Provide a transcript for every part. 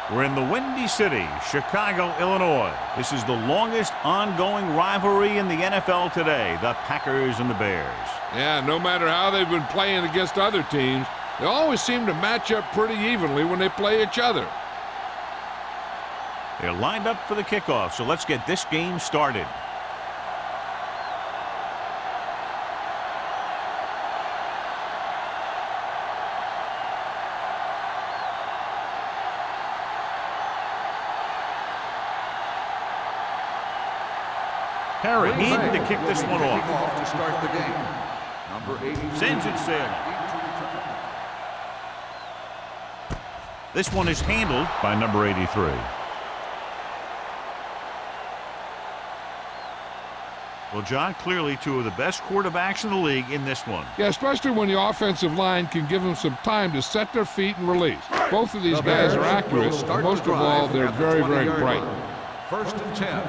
We're in the Windy City, Chicago, Illinois. This is the longest ongoing rivalry in the NFL today, the Packers and the Bears. Yeah, no matter how they've been playing against other teams, they always seem to match up pretty evenly when they play each other. They're lined up for the kickoff, so let's get this game started. Perry needed to kick this one off. To start the game. Number 80 sends it sailing. This one is handled by number 83. Well, John, clearly two of the best quarterbacks in the league in this one. Yeah, especially when the offensive line can give them some time to set their feet and release. Both of these guys are accurate, and most of all, they're very, very bright. First and 10.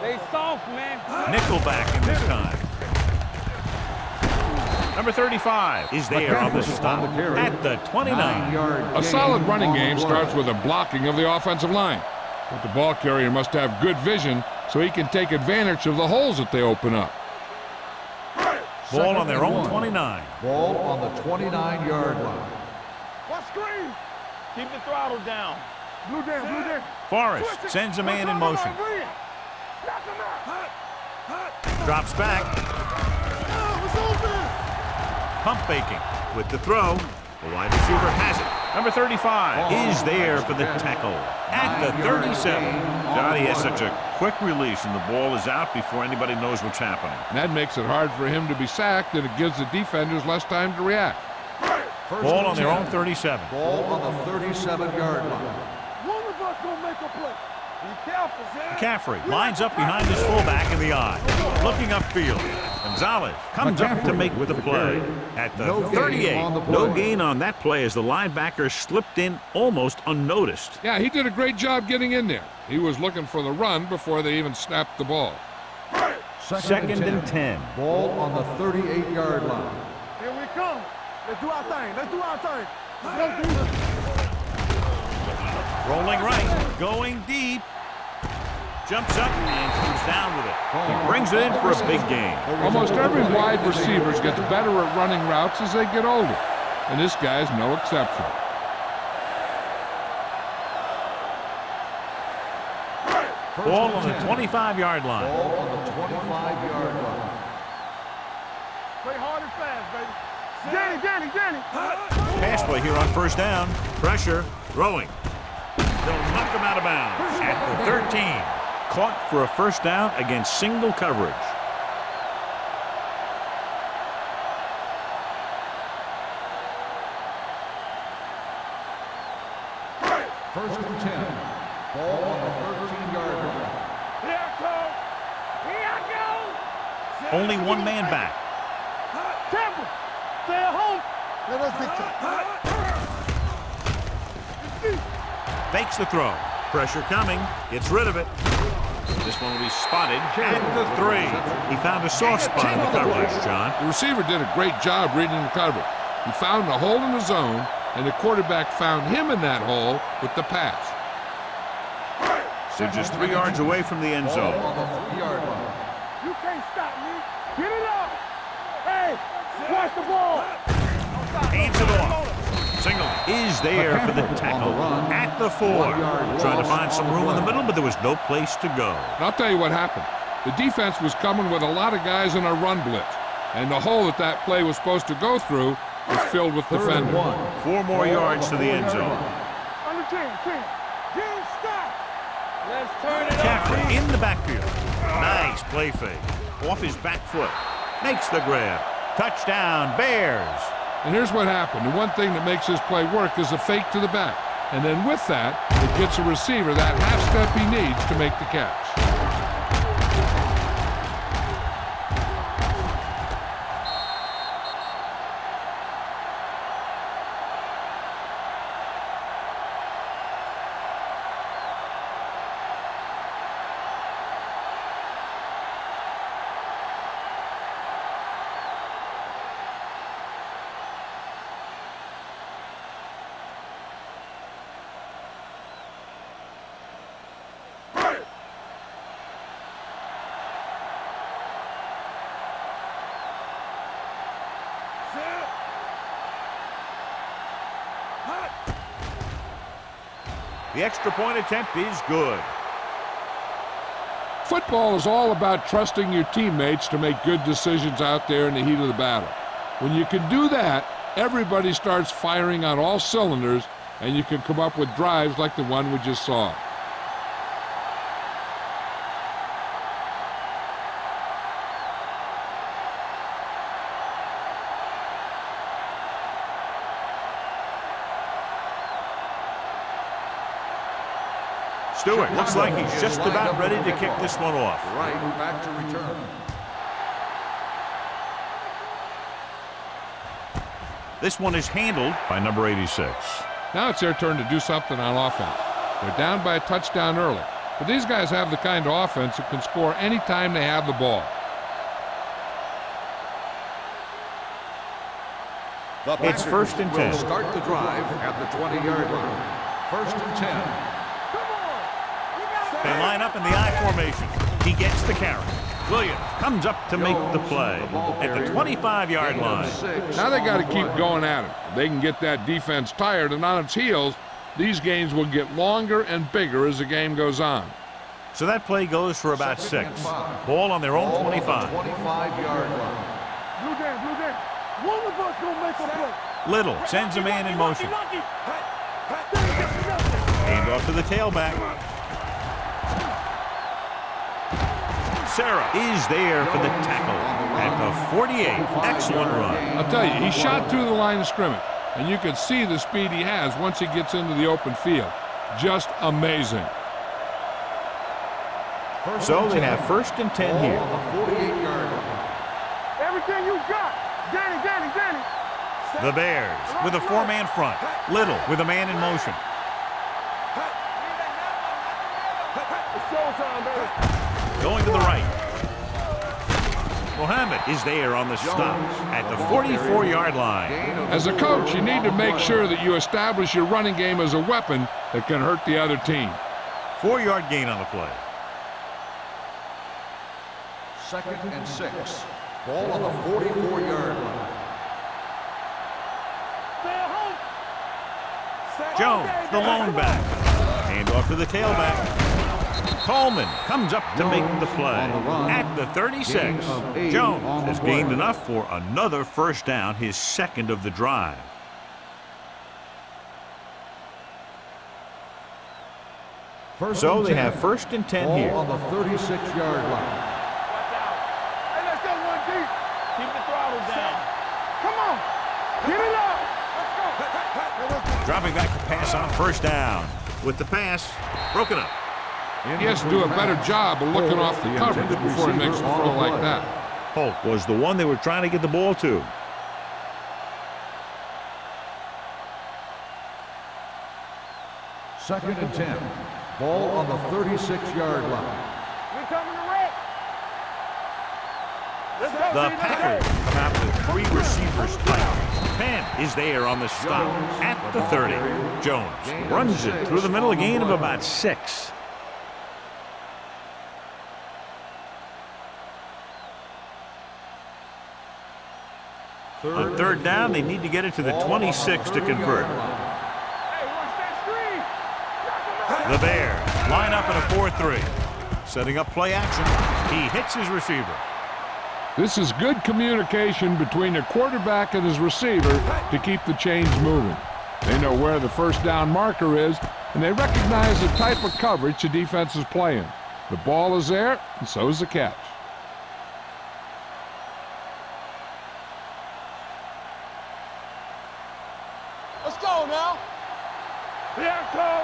They soft, man. Nickelback in this time. Number 35 is there on the stop at the 29. A solid running game starts with a blocking of the offensive line. But the ball carrier must have good vision so he can take advantage of the holes that they open up. Ball on their own 29. Ball on the 29-yard line. What screen? Keep the throttle down. Blue down, blue down. Forrest sends a man in motion. Drops back. Pump faking with the throw. The wide receiver has it. Number 35 is there for the tackle at the 37. God, he has such a quick release, and the ball is out before anybody knows what's happening. And that makes it hard for him to be sacked, and it gives the defenders less time to react. Ball on their own 37. Ball on the 37-yard line. One of us gonna make a play. Be careful, Zach. McCaffrey lines up behind his fullback in the eye, looking upfield. Gonzalez comes up to make the play at the 38. No gain on that play as the linebacker slipped in almost unnoticed. Yeah, he did a great job getting in there. He was looking for the run before they even snapped the ball. Second and 10. Ball on the 38-yard line. Here we come. Let's do our thing. Let's do our thing. Let's do this. Rolling right, going deep. Jumps up and comes down with it. He brings it in for a big gain. Almost every wide receiver gets better at running routes as they get older, and this guy's no exception. Ball on the 25-yard line. Ball on the 25-yard line. Play hard and fast, baby. Danny. Pass play here on first down. Pressure, throwing. They'll knock him out of bounds at the 13. Caught for a first down against single coverage. First and 10. Ball on the 13-yard line. Here I go. Only one man back. Temple, stay at home. Let us dictate. Fakes the throw. Pressure coming. Gets rid of it. This one will be spotted at the 3. He found a soft spot in the coverage, John. The receiver did a great job reading the coverage. He found a hole in the zone, and the quarterback found him in that hole with the pass. They're just 3 yards away from the end zone. Ball on the 3-yard line. You can't stop me. Get it up. Hey, watch the ball. Hands it off. Single is there for the tackle at the 4. Trying to find some room in the middle, but there was no place to go. And I'll tell you what happened. The defense was coming with a lot of guys in a run blitz, and the hole that play was supposed to go through was filled with defenders. 4 more yards to the end zone. Under 10. Stop. Let's turn it McCaffrey up. in the backfield. Nice play fake. Off his back foot. Makes the grab. Touchdown, Bears. And here's what happened. The one thing that makes this play work is a fake to the back. And then with that, it gets a receiver that half step he needs to make the catch. The extra point attempt is good. Football is all about trusting your teammates to make good decisions out there in the heat of the battle. When you can do that, everybody starts firing on all cylinders, and you can come up with drives like the one we just saw. Stewart looks like he's just about ready to kick this one off. Right back to return. This one is handled by number 86. Now it's their turn to do something on offense. They're down by a touchdown early, but these guys have the kind of offense that can score any time they have the ball. It's first and 10. Will start the drive at the 20-yard line. First and 10. They line up in the I formation. He gets the carry. Williams comes up to make the play at the 25-yard line. Now they got to keep going at it. If they can get that defense tired and on its heels, these games will get longer and bigger as the game goes on. So that play goes for about 6. Ball on their own 25. 25-yard line. Blue game. One of us gonna make a play. Little sends a man in motion. Hand off to the tailback. Sarah is there for the tackle at the 48. Excellent run. I'll tell you, he shot through the line of scrimmage, and you can see the speed he has once he gets into the open field. Just amazing. So they have first and 10 here. 48-yard line. Everything you got. Danny. The Bears with a 4-man front. Little with a man in motion. It's showtime, baby. Going to the right. Mohammed is there on the stop at the 44-yard line. As a coach, you need to make sure that you establish your running game as a weapon that can hurt the other team. 4-yard gain on the play. Second and 6. Ball on the 44-yard line. Jones, the lone back. Hand off to the tailback. Coleman comes up to make the play at the 36. Jones has gained enough for another first down, his second of the drive. So they have first and 10 here. On the 36-yard line. Hey, let's go one deep. Keep the throttle down. Come on. Get it up. Let's go. Dropping back to pass on first down. With the pass broken up. He has to do a better job of looking off the coverage before he makes a throw like that. Polk was the one they were trying to get the ball to. Second and 10. Ball on the 36-yard line. We coming to wreck. Let's go. The Packers come out with 3 receivers tight. Penn is there on the stop at the 30. Jones runs it through the middle, a gain of about 6. On third down, they need to get it to the 26 to convert. Hey, watch that screen. The Bears line up in a 4-3. Setting up play action. He hits his receiver. This is good communication between the quarterback and his receiver to keep the chains moving. They know where the first down marker is, and they recognize the type of coverage the defense is playing. The ball is there, and so is the catch. Let's go now. Here I go.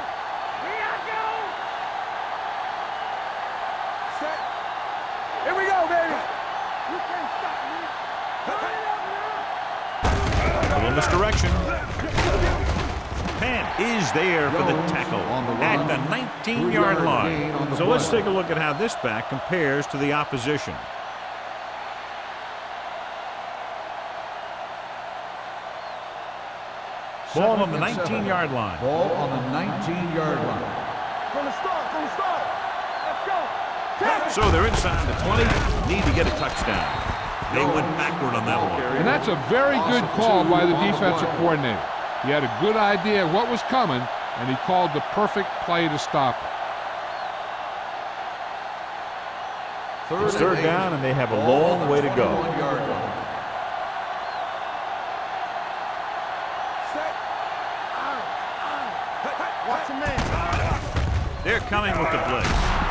Set. Here we go, baby. You can't stop me. A little misdirection. Penn is there for the tackle at the 19-yard line. So let's take a look at how this back compares to the opposition. Ball on the 19-yard line. Ball on the 19-yard line. From the start. Let's go. Tackle. So they're inside the 20. Need to get a touchdown. They went backward on that one. And that's a very good call by the defensive coordinator. He had a good idea of what was coming, and he called the perfect play to stop it. It's third down, and they have a long way to go. They're coming with the blitz.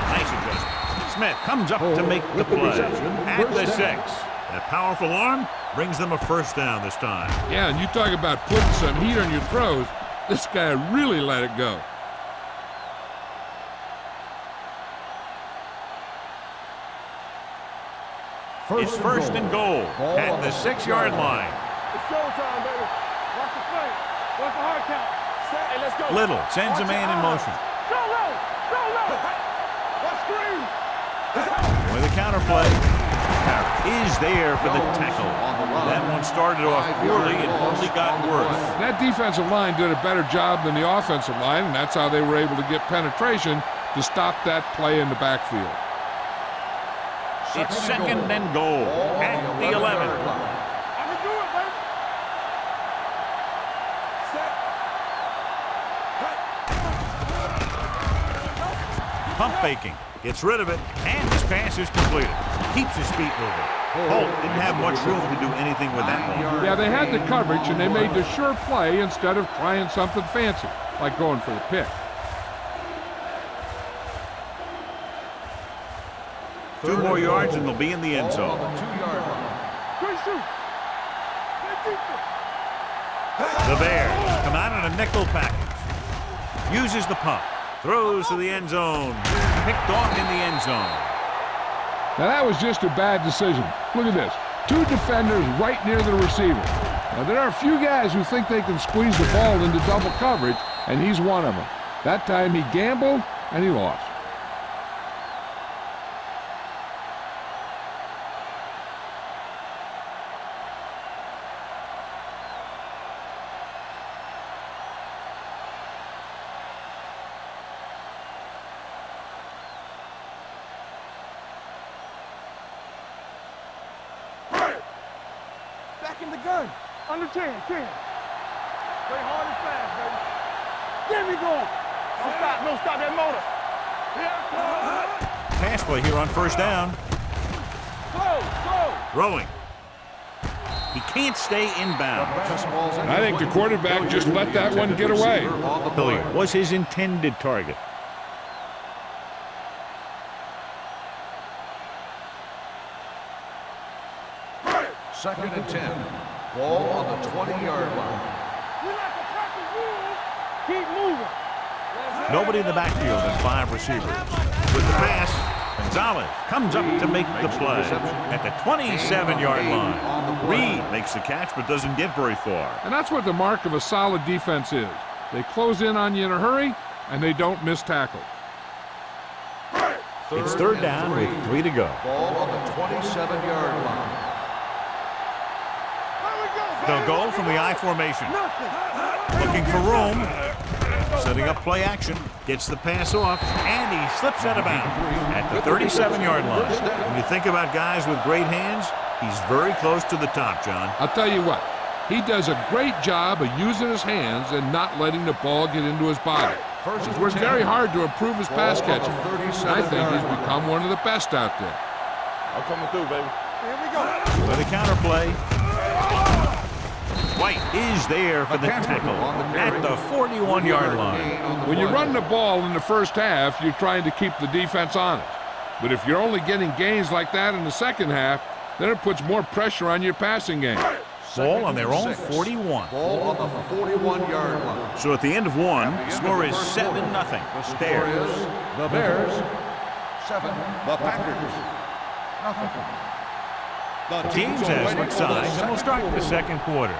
Nice adjustment. Smith comes up to make the play at the 6. That powerful arm brings them a first down this time. Yeah, and you talk about putting some heat on your throws. This guy really let it go. It's first and goal at the 6-yard line. It's showtime, baby. Watch the play. Watch the hard count. Hey, let's go. Little sends a man in motion. Go low. Go low. Let's screen. With a counterplay. Is there for the tackle. That one started off poorly and only got worse. That defensive line did a better job than the offensive line, and that's how they were able to get penetration to stop that play in the backfield. It's second and goal at the 11. I can do it, baby. Pump faking. Gets rid of it, and his pass is completed. Keeps his feet moving. Holt didn't have much room to do anything with that ball. Yeah, they had the coverage, and they made the sure play instead of trying something fancy, like going for the pick. 2 more yards, and they'll be in the end zone. Good shoot. The Bears come out in a nickel package. Uses the pump. Throws to the end zone. Picked off in the end zone. Now, that was just a bad decision. Look at this. 2 defenders right near the receiver. Now, there are a few guys who think they can squeeze the ball into double coverage, and he's one of them. That time he gambled, and he lost. Back in the gun. Under 10. Play hard and fast, baby. Get me going. Don't stop. No, stop that motor. Pass play here on first down. Slow. Throwing. He can't stay inbound. I think the quarterback just let that one get away. Hilliard was his intended target. Second and 10. Ball on the 20-yard line. We like to practice rules. Keep moving. Nobody in the backfield and 5 receivers. With the pass, Gonzalez comes up to make the play at the 27-yard line. Reed makes the catch but doesn't get very far. And that's what the mark of a solid defense is. They close in on you in a hurry, and they don't miss tackle. It's third down with 3 to go. Ball on the 27-yard line. They'll go from the I formation. Looking for room. Setting up play action. Gets the pass off, and he slips out of bounds at the 37-yard line. When you think about guys with great hands, he's very close to the top, John. I'll tell you what, he does a great job of using his hands and not letting the ball get into his body. He's worked very hard to improve his pass catching, and I think he's become one of the best out there. I'm coming through, baby. Here we go. With a counterplay. White is there for the tackle at the 41-yard line. When you run the ball in the first half, you're trying to keep the defense honest. But if you're only getting gains like that in the second half, then it puts more pressure on your passing game. Ball on their own 41. Ball on the 41-yard line. So at the end of one, the score is 7-0. Bears. The Bears 7. The Packers nothing. The teams have switched sides, and we'll start the second quarter.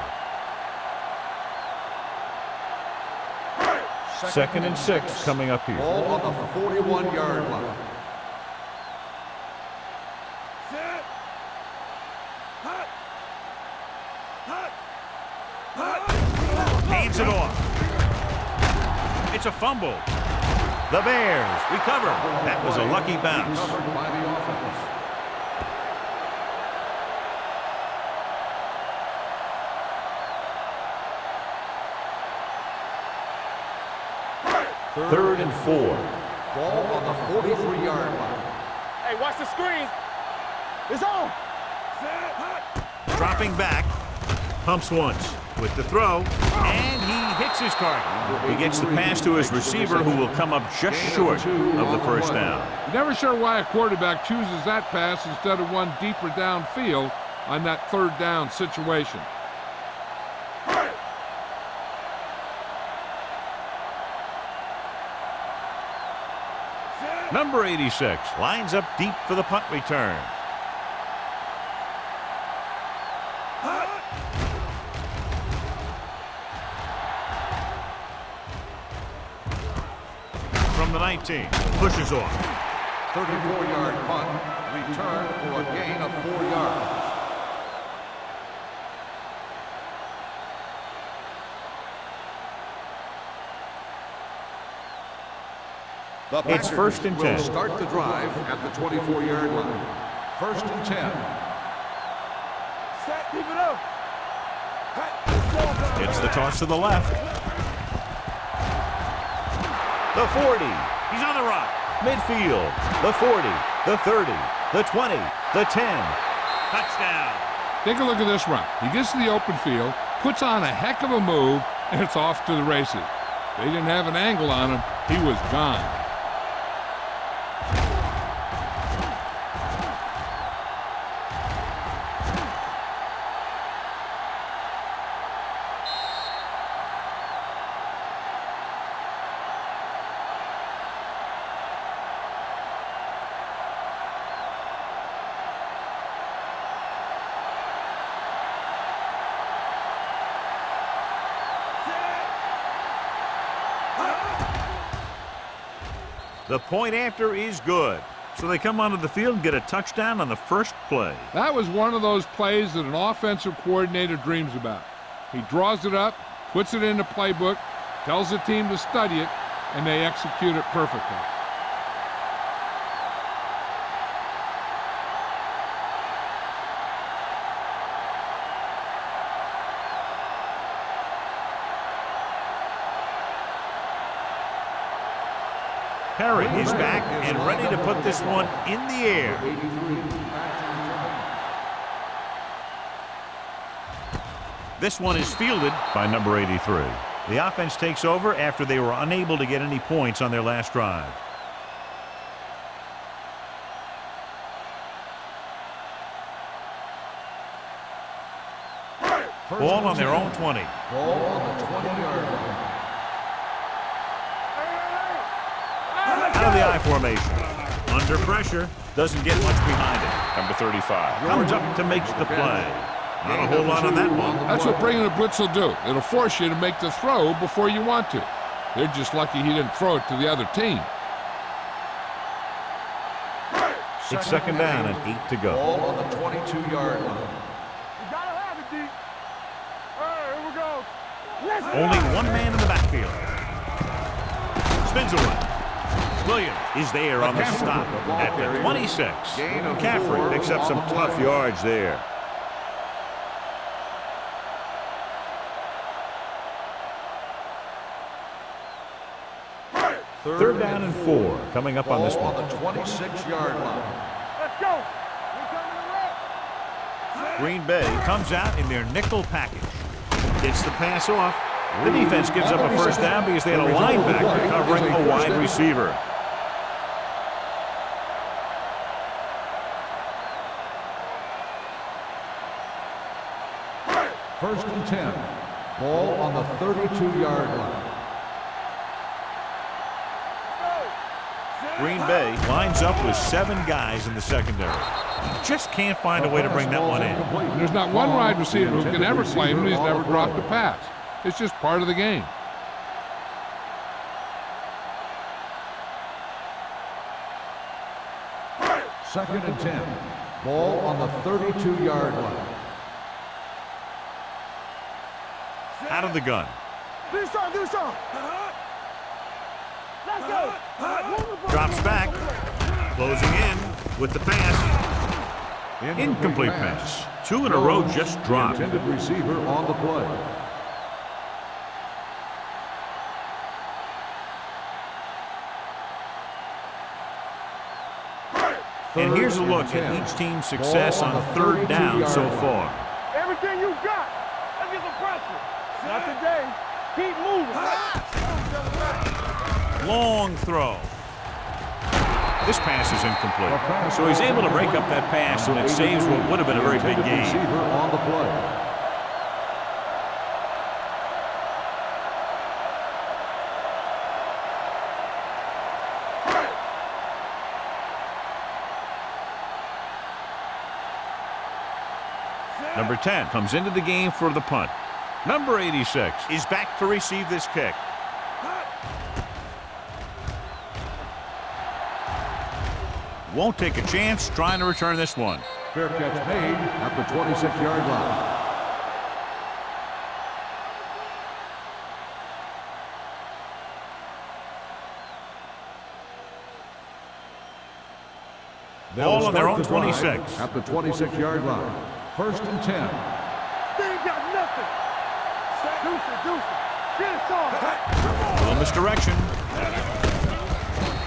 Second and 6 coming up here. Ball on the 41-yard line. Hands it off. It's a fumble. The Bears recover. That was a lucky bounce. Covered by the offense. 3rd and 4. Ball on the 43-yard line. Hey, watch the screens. It's on. Dropping back. Pumps once with the throw, and he hits his target. He gets the pass to his receiver, who will come up just short of the first down. You're never sure why a quarterback chooses that pass instead of one deeper downfield on that 3rd down situation. Number 86 lines up deep for the punt return. From the 19, pushes off. 34-yard punt. Return for a gain of 4 yards. It's 1st and 10. Will start the drive at the 24-yard line. 1st and 10. Set, keep it up. It's the toss to the left. The 40. He's on the run. Midfield. The 40. The 30. The 20. The 10. Touchdown. Take a look at this run. He gets to the open field, puts on a heck of a move, and it's off to the races. They didn't have an angle on him. He was gone. The point after is good. So they come onto the field and get a touchdown on the first play. That was one of those plays that an offensive coordinator dreams about. He draws it up, puts it in the playbook, tells the team to study it, and they execute it perfectly. Perry is back and ready to put this one in the air. This one is fielded by number 83. The offense takes over after they were unable to get any points on their last drive. Ball on their own 20. Ball on the 20-yard line. Out of the I formation. Under pressure. Doesn't get much behind it. Number 35 comes up to make the play. Not a whole lot on that one. That's what bringing a blitz will do. It'll force you to make the throw before you want to. They're just lucky he didn't throw it to the other team. It's 2nd down and 8 to go. Ball on the 22-yard line. You gotta have it, D. All right, here we go. Let's Only one man in the backfield. Spins away. Williams is there on the stop at the 26. McCaffrey picks up some tough yards there. Third down and 4 coming up on this one. On the 26-yard line. Let's go. We're coming to rock. Green Bay comes out in their nickel package. Gets the pass off. The defense gives up a first down because they had a linebacker covering a wide receiver. First and 10. Ball on the 32-yard line. Green Bay lines up with 7 guys in the secondary. Just can't find a way to bring that one in. There's not one wide receiver who can ever claim that he's never dropped a pass. It's just part of the game. Second and 10. Ball on the 32-yard line. Out of the gun. Do something, do something. Let's go. Drops back. Closing in with the pass. Incomplete pass. 2 in a row just dropped. Intended receiver on the play. And here's a look at each team's success on third down so far. Everything you got. Let's get some pressure. Not today. Keep moving. Long throw. This pass is incomplete. So he's able to break up that pass, and it saves what would have been a very big gain. On the play. Number 10 comes into the game for the punt. Number 86 is back to receive this kick. Won't take a chance trying to return this one. Fair catch made at the 26-yard line. Ball on their own 26. At the 26-yard line. 1st and 10. They ain't got nothing. Deuce it. Get it on. Little misdirection.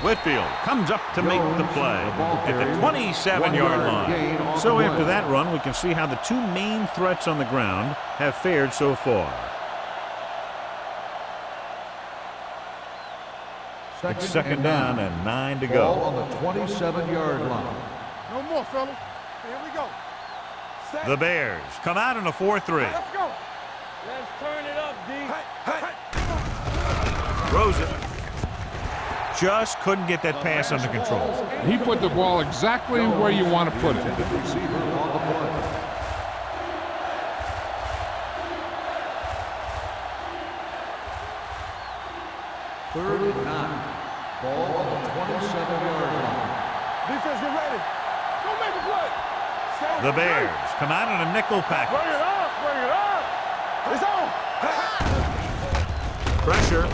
Whitfield comes up to make the play at the 27-yard line. So after that run, we can see how the two main threats on the ground have fared so far. It's second down and 9 to Ball go. on the 27-yard line. No more, fellas. Here we go. The Bears come out in a 4-3. Let's go. Let's turn it up, D. Throws it. Just couldn't get that pass under control. He put the ball exactly where you want to put it. Receiver on the play. Third and 9. Ball on the 27-yard line. Defense, get ready. Go make a play. The Bears come out in a nickel package. Bring it up. It's on. Pressure.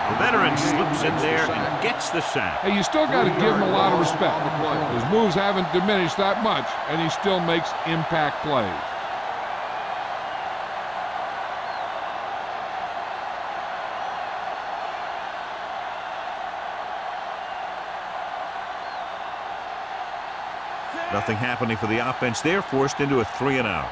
The veteran slips in there and gets the sack. Hey, you still got to give him a lot of respect. His moves haven't diminished that much, and he still makes impact plays. Nothing happening for the offense. They're forced into a 3-and-out.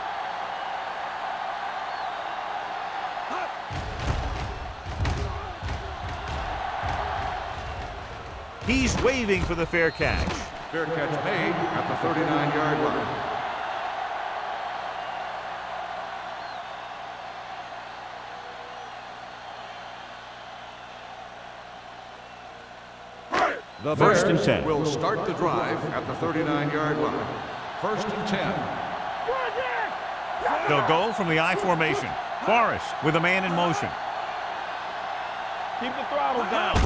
He's waving for the fair catch. Fair catch made at the 39-yard line. The First and Bears 10. will start the drive at the 39-yard line. 1st and 10. They'll go from the I formation. Forrest with a man in motion. Keep the throttle down.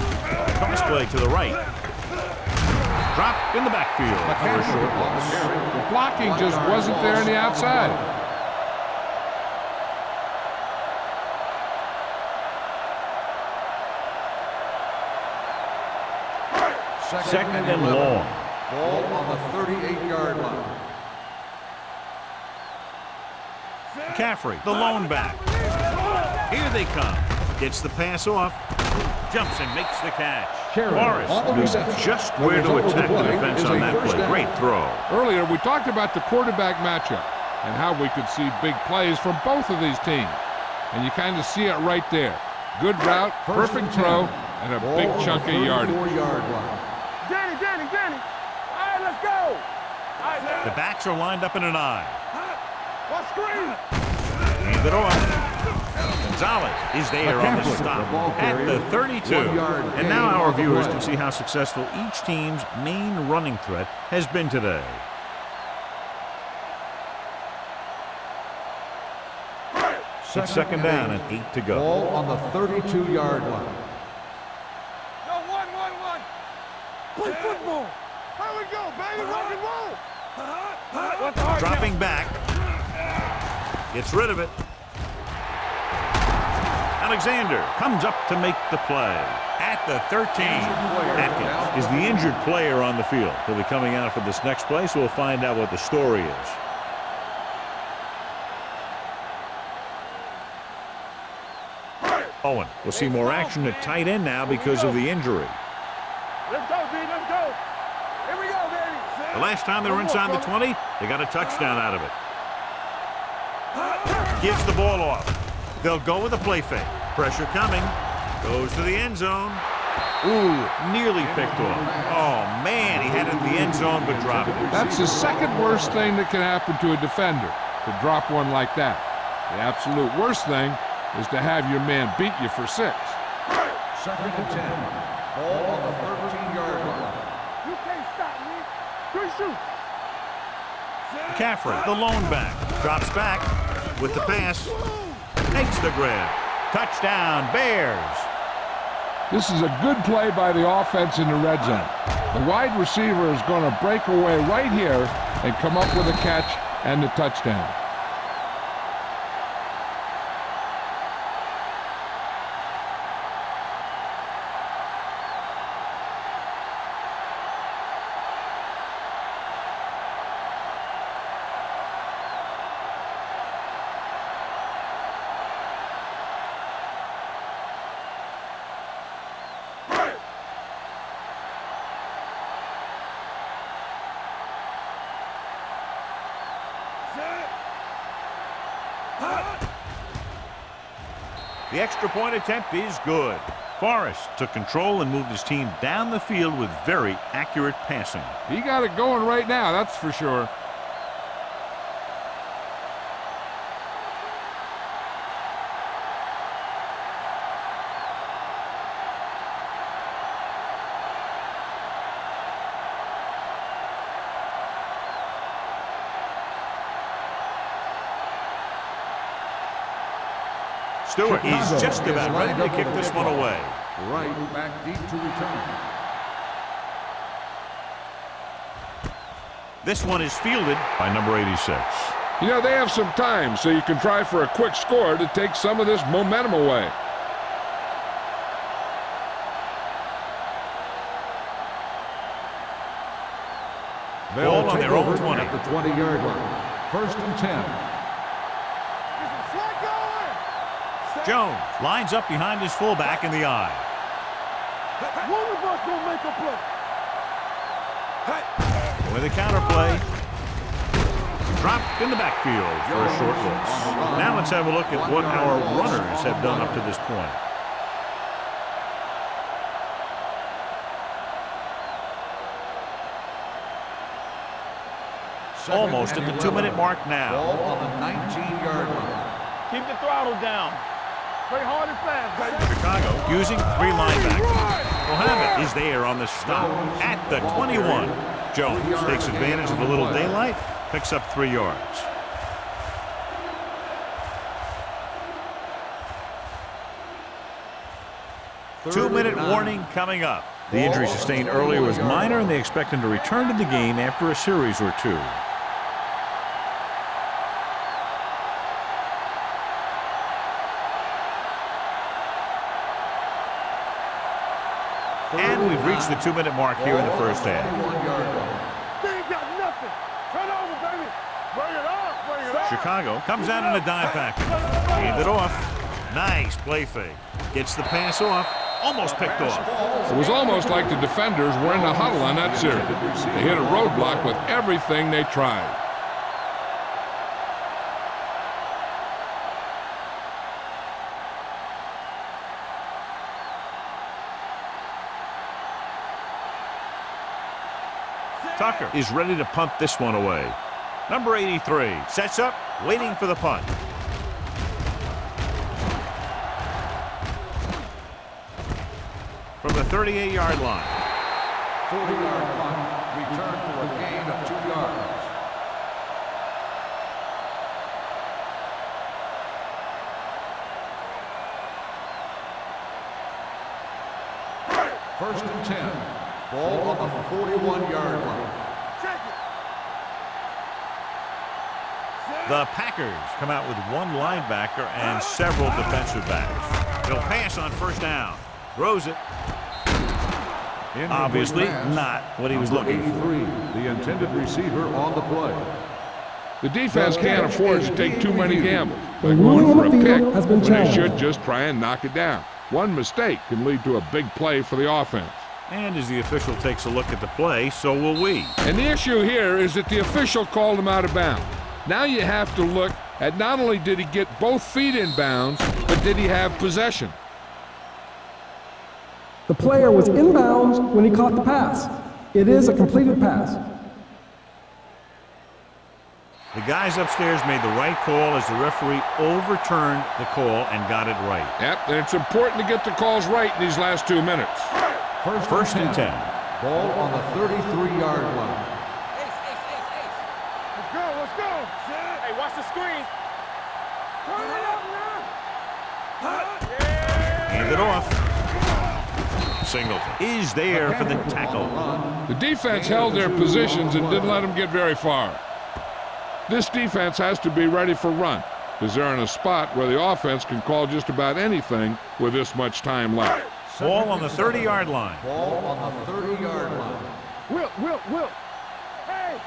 Cross play to the right. Drop in the backfield. For a short loss. The blocking just wasn't there on the outside. Second and long. Ball on the 38-yard line. McCaffrey, the lone back. Here they come. Gets the pass off. Jumps and makes the catch. Forrest knows just where to attack the defense on that play. Great throw. Earlier, we talked about the quarterback matchup and how we could see big plays from both of these teams. And you kind of see it right there. Good route, perfect throw, and a big chunk of yardage. Danny. All right, let's go. All right, now. The backs are lined up in an I. What screen? Hand it off. Gonzalez is there on the stop at the 32. And now our viewers can see how successful each team's main running threat has been today. It's second down and 8 to go. Ball on the 32-yard line. No, one. Play football. Here we go, baby. Rock and roll. What's the hard Dropping count? back. Gets rid of it. Alexander comes up to make the play at the 13. Atkins is the injured player on the field. He'll be coming out for this next play, so we'll find out what the story is. Owen. We'll see more action at tight end now because of the injury. Let's go, D. Let's go. Here we go, The last time they were inside the 20, they got a touchdown out of it. Gives the ball off. They'll go with a play fake. Pressure coming. Goes to the end zone. Ooh, nearly picked off. Oh, man, he had it in the end zone but dropped it. That's the second worst thing that can happen to a defender, to drop one like that. The absolute worst thing is to have your man beat you for 6. Second and 10. Ball on the 13-yard line. You can't stop me. Good shoot. McCaffrey, the lone back, drops back with the pass, makes the grab. Touchdown, Bears. This is a good play by the offense in the red zone. The wide receiver is going to break away right here and come up with a catch and the touchdown. The extra point attempt is good. Forrest took control and moved his team down the field with very accurate passing. He got it going right now, that's for sure. Stewart is just about ready to kick this one away. Right back deep to return. This one is fielded by number 86. You know, they have some time, so you can try for a quick score to take some of this momentum away. Ball on their own 20. At the 20-yard line. First and 10. Jones lines up behind his fullback in the eye. One of us gonna make a play. With a counter play. Dropped in the backfield for a short loss. Now let's have a look at what our runners have done up to this point. Almost at the 2-minute mark now. Ball on the 19-yard line. Keep the throttle down. Play hard and fast, baby. Chicago using 3 linebackers. Mohammed is there on the stop at the 21. Jones takes advantage of a little daylight, picks up 3 yards. Two-minute warning coming up. The injury sustained earlier was minor, and they expect him to return to the game after a series or 2. And we've reached the 2-minute mark here in the first half. They ain't got nothing. Turn over, baby. Bring it up. Bring it up. Chicago comes out in a dime package. Hand it off. Nice play fake. Gets the pass off. Almost picked off. It was almost like the defenders were in a huddle on that series. They hit a roadblock with everything they tried. Tucker is ready to punt this one away. Number 83 sets up, waiting for the punt. From the 38-yard line. 40-yard punt, return for a gain of 2 yards. First and 10. Ball on the 41-yard line. The Packers come out with 1 linebacker and several defensive backs. They'll pass on first down. Throws it. Obviously not what he was looking for. The intended receiver on the play. The defense can't afford to take too many gambles by going for a pick when they should just try and knock it down. One mistake can lead to a big play for the offense. And as the official takes a look at the play, so will we. And the issue here is that the official called him out of bounds. Now you have to look at not only did he get both feet in bounds, but did he have possession? The player was inbounds when he caught the pass. It is a completed pass. The guys upstairs made the right call as the referee overturned the call and got it right. Yep, and it's important to get the calls right in these last 2 minutes. First and 10. Ball on the 33-yard line. Let's go, let's go. Hey, watch the screen. Turn it up now. Hand it off. Singleton is there for the tackle. The defense held their positions and didn't let them get very far. This defense has to be ready for run, because they're in a spot where the offense can call just about anything with this much time left. Ball on the 30-yard line. Ball on the 30-yard line. Wilt. Hey,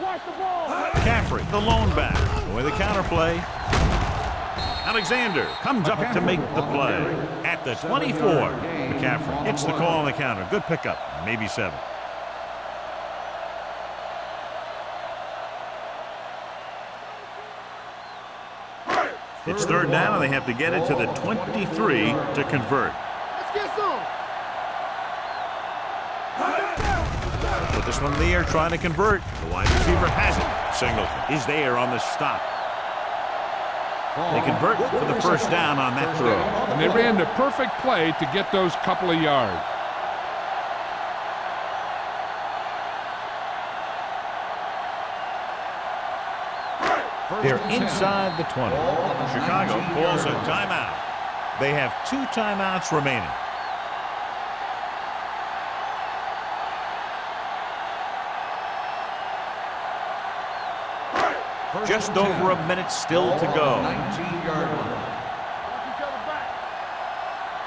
watch the ball. Caffrey, the lone back. With the counter play. Alexander comes up to make the play. At the 24, McCaffrey hits the call on the counter. Good pickup, maybe 7. It's third down, and they have to get it to the 23 to convert. Let's get some. Put this one in the air, trying to convert. The wide receiver has it. Singleton is there on the stop. They convert for the first down on that throw. And they ran the perfect play to get those couple of yards. They're inside the 20. Chicago calls a timeout. They have 2 timeouts remaining. Just over a minute still to go. 19-yard line.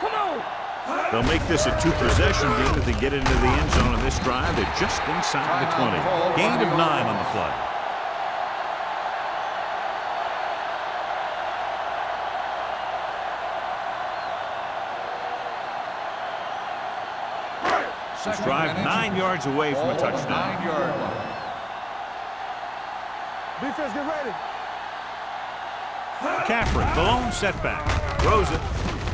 Come on. They'll make this a 2-possession game if they get into the end zone in this drive. They're just inside the 20. Gain of 9 on the play. This drive 9 yards away from a touchdown. 9-yard line. Defense, get ready. McCaffrey, the lone setback. Throws it.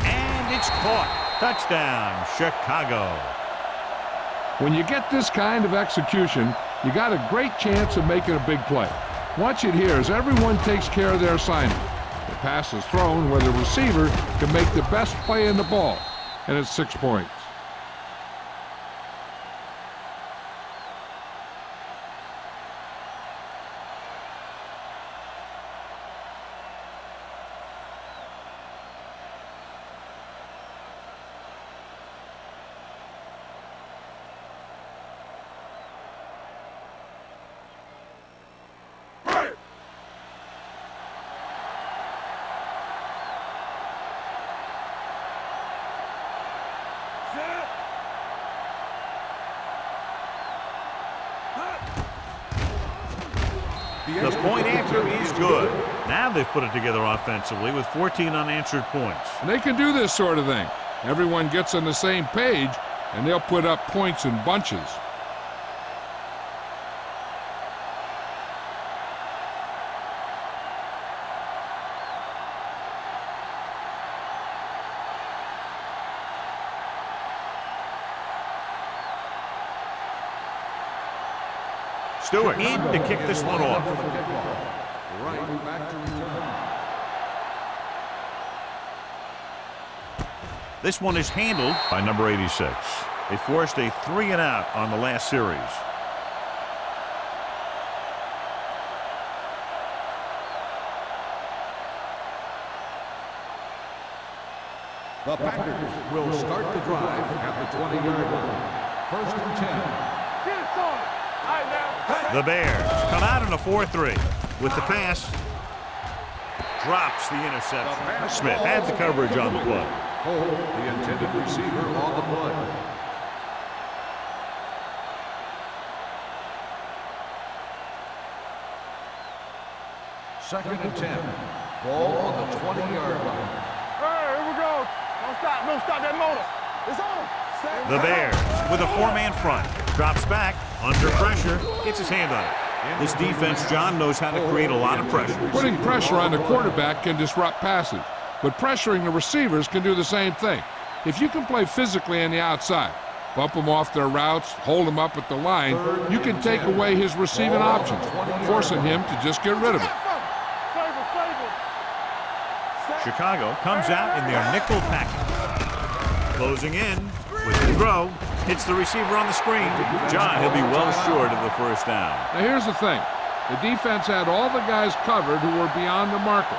And it's caught. Touchdown, Chicago. When you get this kind of execution, you got a great chance of making a big play. Watch it here as everyone takes care of their assignment. The pass is thrown where the receiver can make the best play in the ball, and it's 6 points. The point after is good. Now they've put it together offensively with 14 unanswered points. And they can do this sort of thing. Everyone gets on the same page, and they'll put up points in bunches. Stewart in to kick this one off. Right back to return. This one is handled by number 86. They forced a 3-and-out on the last series. The Packers will start the drive at the 20-yard line. First and 10. Get it started. All right, now. The Bears come out in a 4-3 with the pass. Drops the interception. Smith had the coverage on the play. Hold the intended receiver on the play. Second and 10. Ball on the 20-yard line. All right, here we go. Don't stop that motor. It's on. The Bears with a four-man front. Drops back, under pressure, gets his hand on it. This defense, John, knows how to create a lot of pressure. Putting pressure on the quarterback can disrupt passes, but pressuring the receivers can do the same thing. If you can play physically on the outside, bump them off their routes, hold them up at the line, you can take away his receiving options, forcing him to just get rid of it. Chicago comes out in their nickel package. Closing in with the throw. Hits the receiver on the screen. John, he'll be well short of the first down. Now here's the thing. The defense had all the guys covered who were beyond the marker.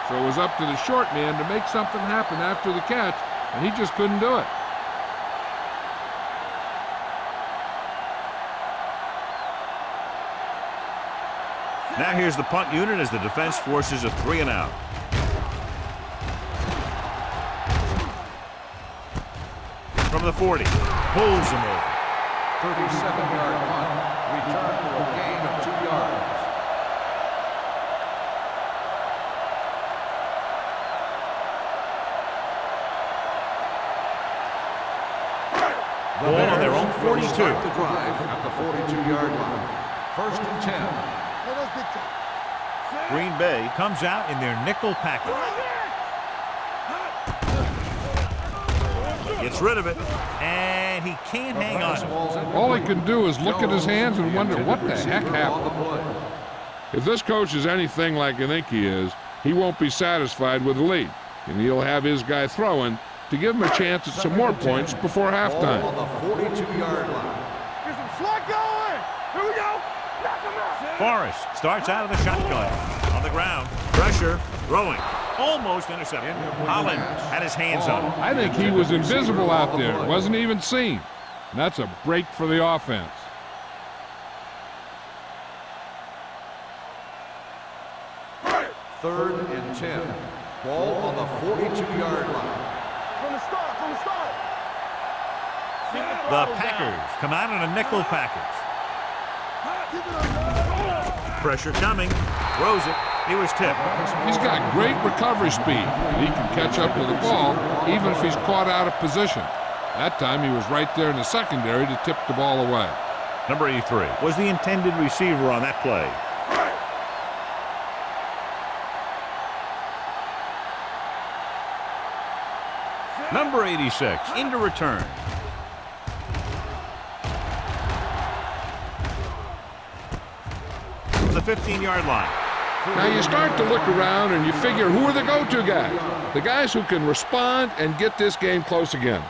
So it was up to the short man to make something happen after the catch, and he just couldn't do it. Now here's the punt unit as the defense forces a 3-and-out. From the 40, pulls him over. 37-yard punt, return for a gain of 2 yards. Ball on their own 42. Start the drive at the 42-yard line. 1st and 10. Green Bay comes out in their nickel package. Gets rid of it, and he can't hang on. All he can do is look at his hands and wonder what the heck happened. If this coach is anything like I think he is, he won't be satisfied with the lead, and he'll have his guy throwing to give him a chance at some more points before halftime. On the 42-yard line. Get some slack going. Here we go. Knock him out. Forrest starts out of the shotgun. On the ground, pressure, throwing. Almost intercepted. Holland had his hands on it. I think he was invisible out there. Wasn't even seen. And that's a break for the offense. Third and 10. Ball on the 42-yard line. From the start. The Packers come out in a nickel package. Pressure coming. Throws it. He was tipped. He's got great recovery speed. He can catch up to the ball even if he's caught out of position. That time he was right there in the secondary to tip the ball away. Number 83 was the intended receiver on that play. Number 86 into return. From the 15-yard line. Now you start to look around and you figure, who are the go-to guys? The guys who can respond and get this game close again.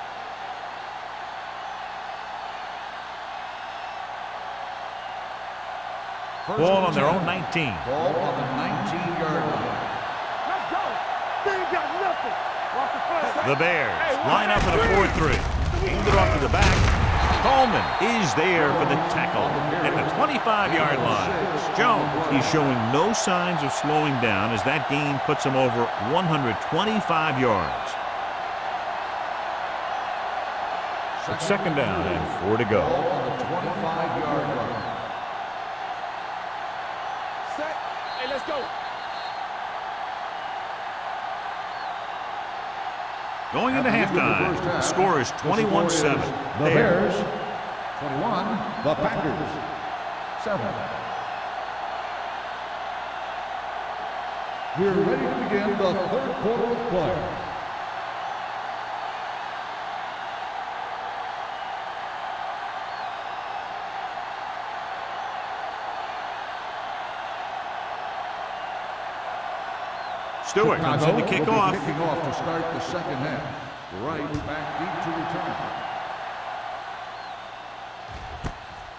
Ball on their own 19. Ball on the 19-yard line. Let's go. They ain't got nothing. Watch the play. The Bears line up in a 4-3. Aimed it off to the back. Coleman is there for the tackle at the 25-yard line. Jones, he's showing no signs of slowing down as that gain puts him over 125 yards. It's 2nd down and 4 to go. Ball on the 25-yard line. Set. Hey, let's go. Going into halftime, the score is 21-7. The Bears, 21. The Packers, 7. We're ready to begin the 3rd quarter of play. Stewart comes in to kick off. Kicking off to start the 2nd half. Right back deep to return.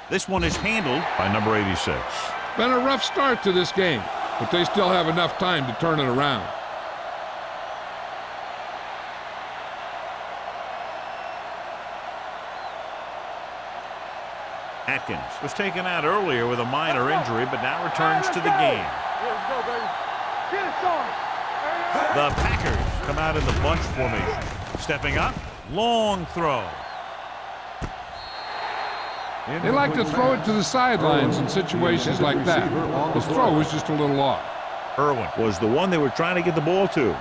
This one is handled by number 86. Been a rough start to this game, but they still have enough time to turn it around. Atkins was taken out earlier with a minor injury, but now returns to the game. Let's go, baby. Get it started. The Packers come out in the bunch formation. Stepping up, long throw. They like to throw it to the sidelines in situations like that. His throw was just a little off. Irwin was the one they were trying to get the ball to.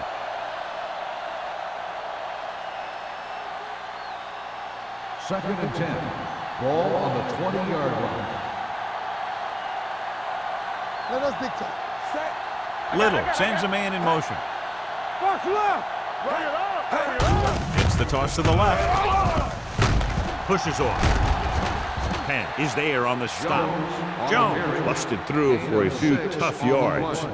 Second and 10. Ball on the 20-yard line. Let us big time. Little sends a man in motion. Box left. Bring it up. Bring it up. It's the toss to the left. Pushes off. Penn is there on the stop. Jones busted through for a few tough yards.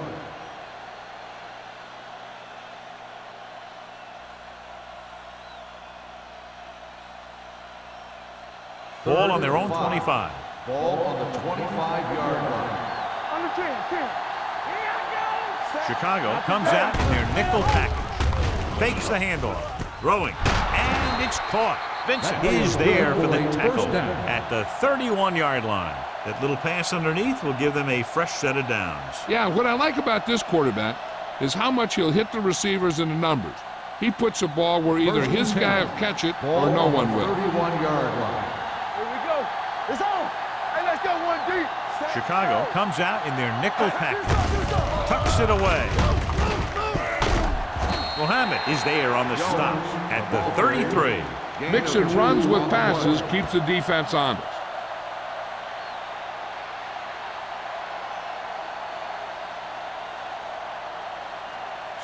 Ball on their own 25. Ball on the 25-yard line. Under 10. Chicago comes out in their nickel package. Fakes the handoff. Throwing. And it's caught. Vincent is there for the tackle at the 31-yard line. That little pass underneath will give them a fresh set of downs. Yeah, what I like about this quarterback is how much he'll hit the receivers in the numbers. He puts a ball where either his guy will catch it or no one will. 31-yard line. Here we go. It's on. Hey, let's go one deep. Chicago comes out in their nickel package. Tucks it away. Mohammed is there on the stop at the 33. Mixing runs with passes keeps the defense honest.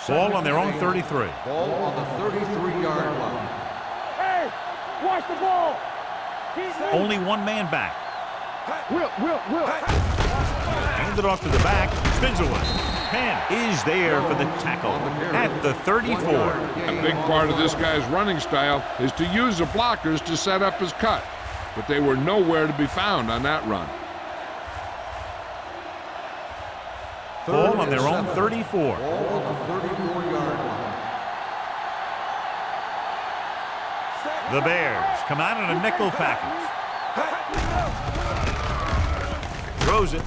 Ball on their own 33. Ball on the 33-yard line. Hey, watch the ball. Only one man back. Will. Hand it off to the back. Spins away. Penn is there for the tackle at the 34. A big part of this guy's running style is to use the blockers to set up his cut, but they were nowhere to be found on that run. Ball on their own 34. Ball on the 34-yard line. The Bears come out in a nickel package. Throws it.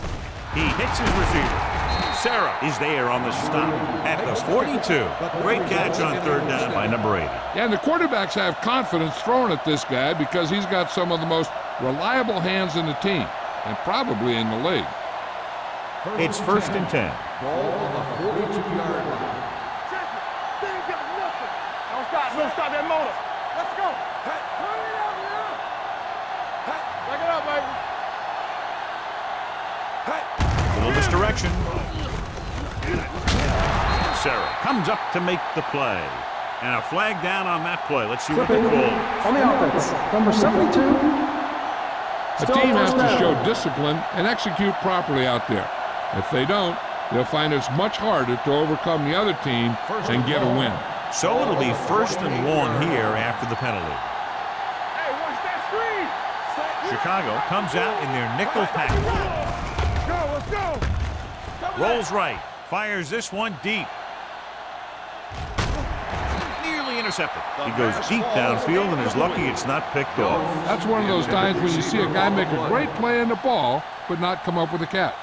He hits his receiver. Sarah is there on the stop at the 42. Great catch on third down by number 80. Yeah, and the quarterbacks have confidence throwing at this guy because he's got some of the most reliable hands in the team, and probably in the league. It's first and 10. Ball on the 42-yard line. They ain't got nothing. Don't stop that motor. Let's go. Run it out now. Back it up, baby. Little misdirection. Sarah comes up to make the play. And a flag down on that play. Let's see what they Flipping call. on the offense, number 72. A Still team has first to down. show discipline and execute properly out there. If they don't, they'll find it's much harder to overcome the other team and get a win. So it'll be first and long here after the penalty. Hey, watch that screen. Chicago comes out in their nickel package. Let's go. Rolls right. Fires this one deep. Nearly intercepted. He goes deep downfield and is lucky it's not picked off. That's one of those times when you see a guy make a great play in the ball, but not come up with a catch.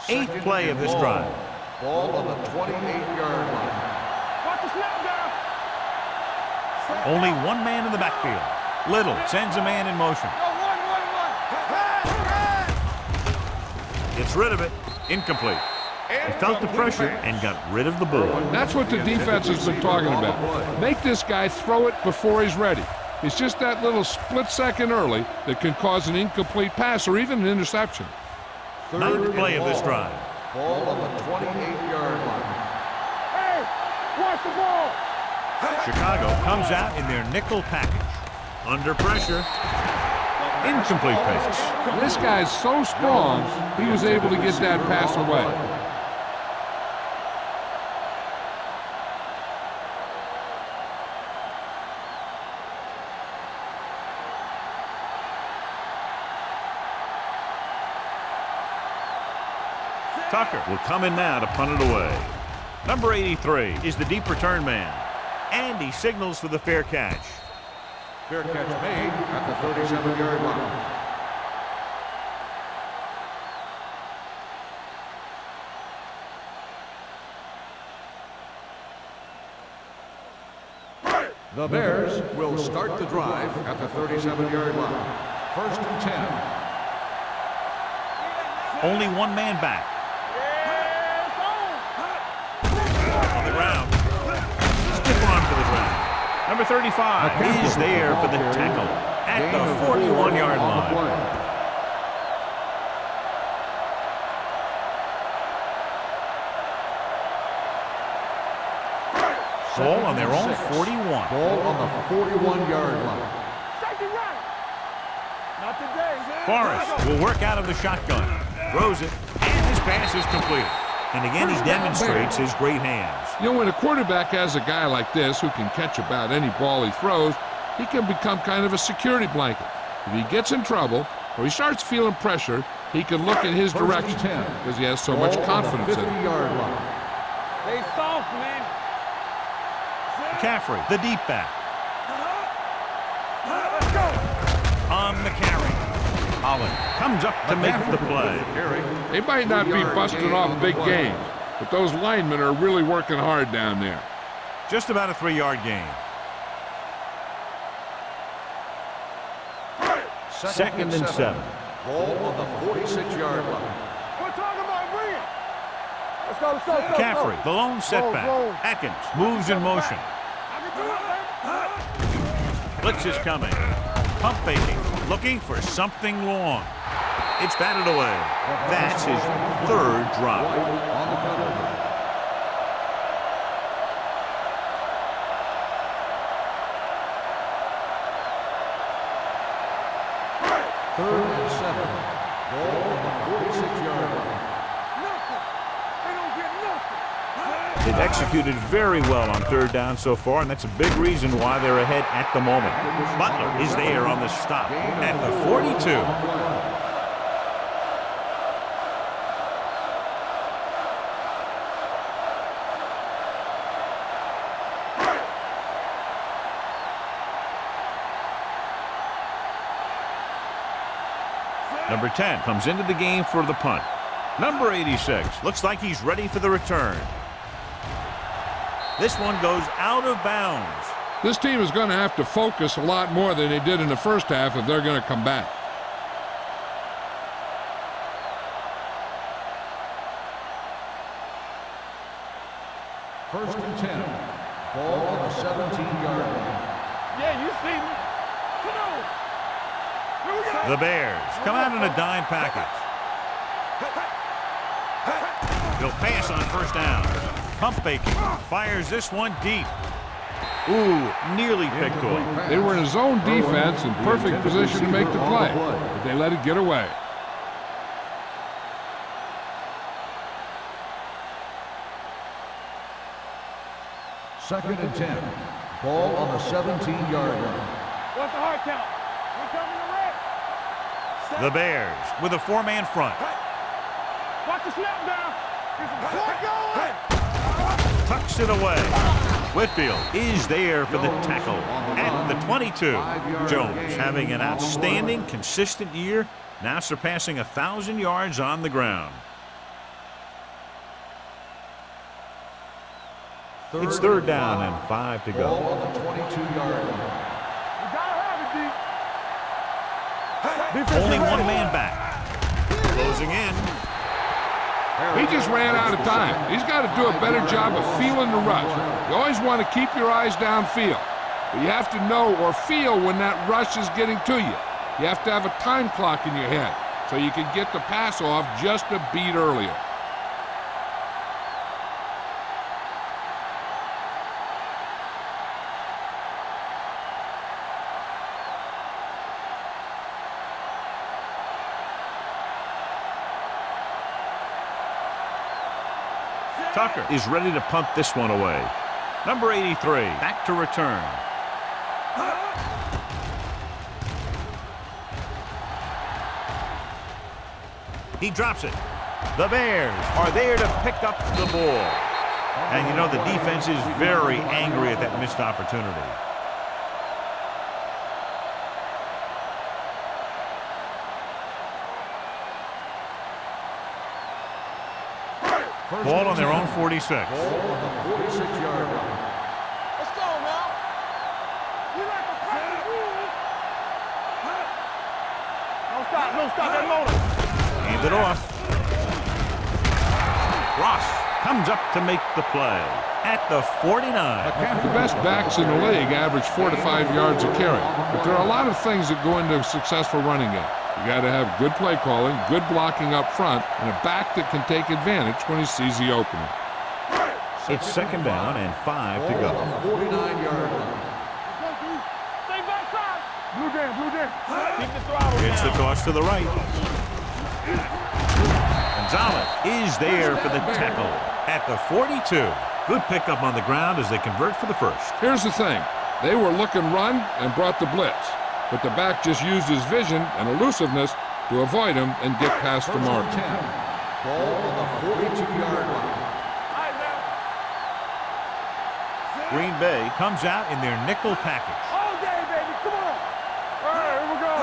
Eighth play of this drive. Ball on the 28-yard line. Watch the snap down. Only one man in the backfield. Little sends a man in motion. Go, one. Gets rid of it. Incomplete. He felt the pressure and got rid of the ball. That's what the defense has been talking about. Make this guy throw it before he's ready. It's just that little split second early that can cause an incomplete pass or even an interception. Ninth play of this drive. Ball on the 28-yard line. Hey, watch the ball. Chicago comes out in their nickel package. Under pressure. Incomplete pass. This guy's so strong, he was able to get that pass away. Tucker will come in now to punt it away. Number 83 is the deep return man. And he signals for the fair catch. Fair catch made at the 37-yard line. The Bears will start the drive at the 37-yard line. First and 10. Only one man back. On the ground. Stiff Number 35 is there for the tackle at the 41-yard line. Ball on their own 41. Ball on the 41-yard line. Safety right. Not today. Forrest will work out of the shotgun. Throws it, and his pass is completed. And again, he demonstrates his great hands. You know, when a quarterback has a guy like this who can catch about any ball he throws, he can become kind of a security blanket. If he gets in trouble or he starts feeling pressure, he can look in his direction because he has so much confidence in it. 50-yard line. Stay soft, man. McCaffrey, the deep back. Let's go. On the carry. Holland comes up to make the play. They might not be busting off big games, but those linemen are really working hard down there. Just about a 3-yard gain. Second and 7. Ball on the 46-yard line. We're talking about bring it. Let's go, let's go, let's go. McCaffrey, the lone setback. Atkins moves in motion. I can do it, baby. Blitz is coming. Pump faking, looking for something long. It's batted away. That's his 3rd drop. On the cover. Third and 7. Ball on the 46-yard line. Nothing. They don't get nothing. They've executed very well on 3rd down so far, and that's a big reason why they're ahead at the moment. Butler is there on the stop at the 42. Number 10 comes into the game for the punt. Number 86 looks like he's ready for the return. This one goes out of bounds. This team is going to have to focus a lot more than they did in the first half if they're going to come back. First and 10. Ball on the 17-yard line. Yeah, you see me. Come on. Here we go. The Bears come out in a dime package. He'll pass on 1st down. Pump faking. Fires this one deep. Ooh, nearly picked off. They were in a zone defense in perfect position to make the play, but they let it get away. Second and 10. Ball on the 17-yard line. What's the hard count? We're coming to red. The Bears with a 4-man front. Watch the snap down. Get going. Tucks it away. Whitfield is there for the tackle at the 22. Jones having an outstanding, consistent year, now surpassing 1,000 yards on the ground. It's 3rd down and 5 to go. Ball on the 22-yard line. We gotta have it, D. Only 1 man back. Closing in. He just ran out of time. He's got to do a better job of feeling the rush. You always want to keep your eyes downfield, but you have to know or feel when that rush is getting to you. You have to have a time clock in your head so you can get the pass off just a beat earlier. Tucker is ready to punt this one away. Number 83, back to return. He drops it. The Bears are there to pick up the ball. And you know the defense is very angry at that missed opportunity. Ball on their own 46. Ball on the 46-yard line. Let's go now. We like to fight the rules. Don't stop that motor. Hand it off. Ross comes up to make the play. at the 49. The best backs in the league average 4 to 5 yards a carry. But there are a lot of things that go into a successful running game. You got to have good play calling, good blocking up front, and a back that can take advantage when he sees the opening. It's second down and 5 to go. 49-yard line. Stay backside. Blue jam. Keep the throttle It's the down. toss to the right. Gonzalez is there for the tackle at the 42. Good pickup on the ground as they convert for the first. Here's the thing. They were looking run and brought the blitz. But the back just used his vision and elusiveness to avoid him and get past the mark. 10. Ball on the 42-yard line. Green Bay comes out in their nickel package. All day, baby. Come on. All right, here we go.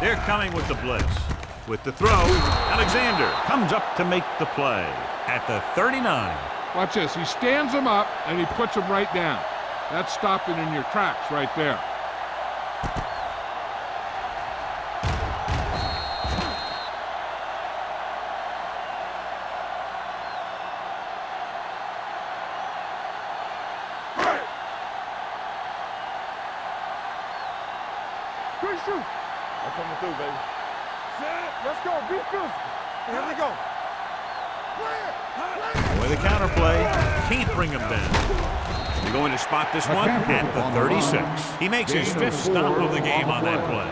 They're coming with the blitz. With the throw, Alexander comes up to make the play at the 39. Watch this. He stands him up and he puts him right down. That's stopping in your tracks right there. Good shoot. I'm coming through, baby. Let's go. Be physical. Here we go. With the counter play, can't bring him down. They're going to spot this one at the 36. He makes his 5th stop of the game on that play.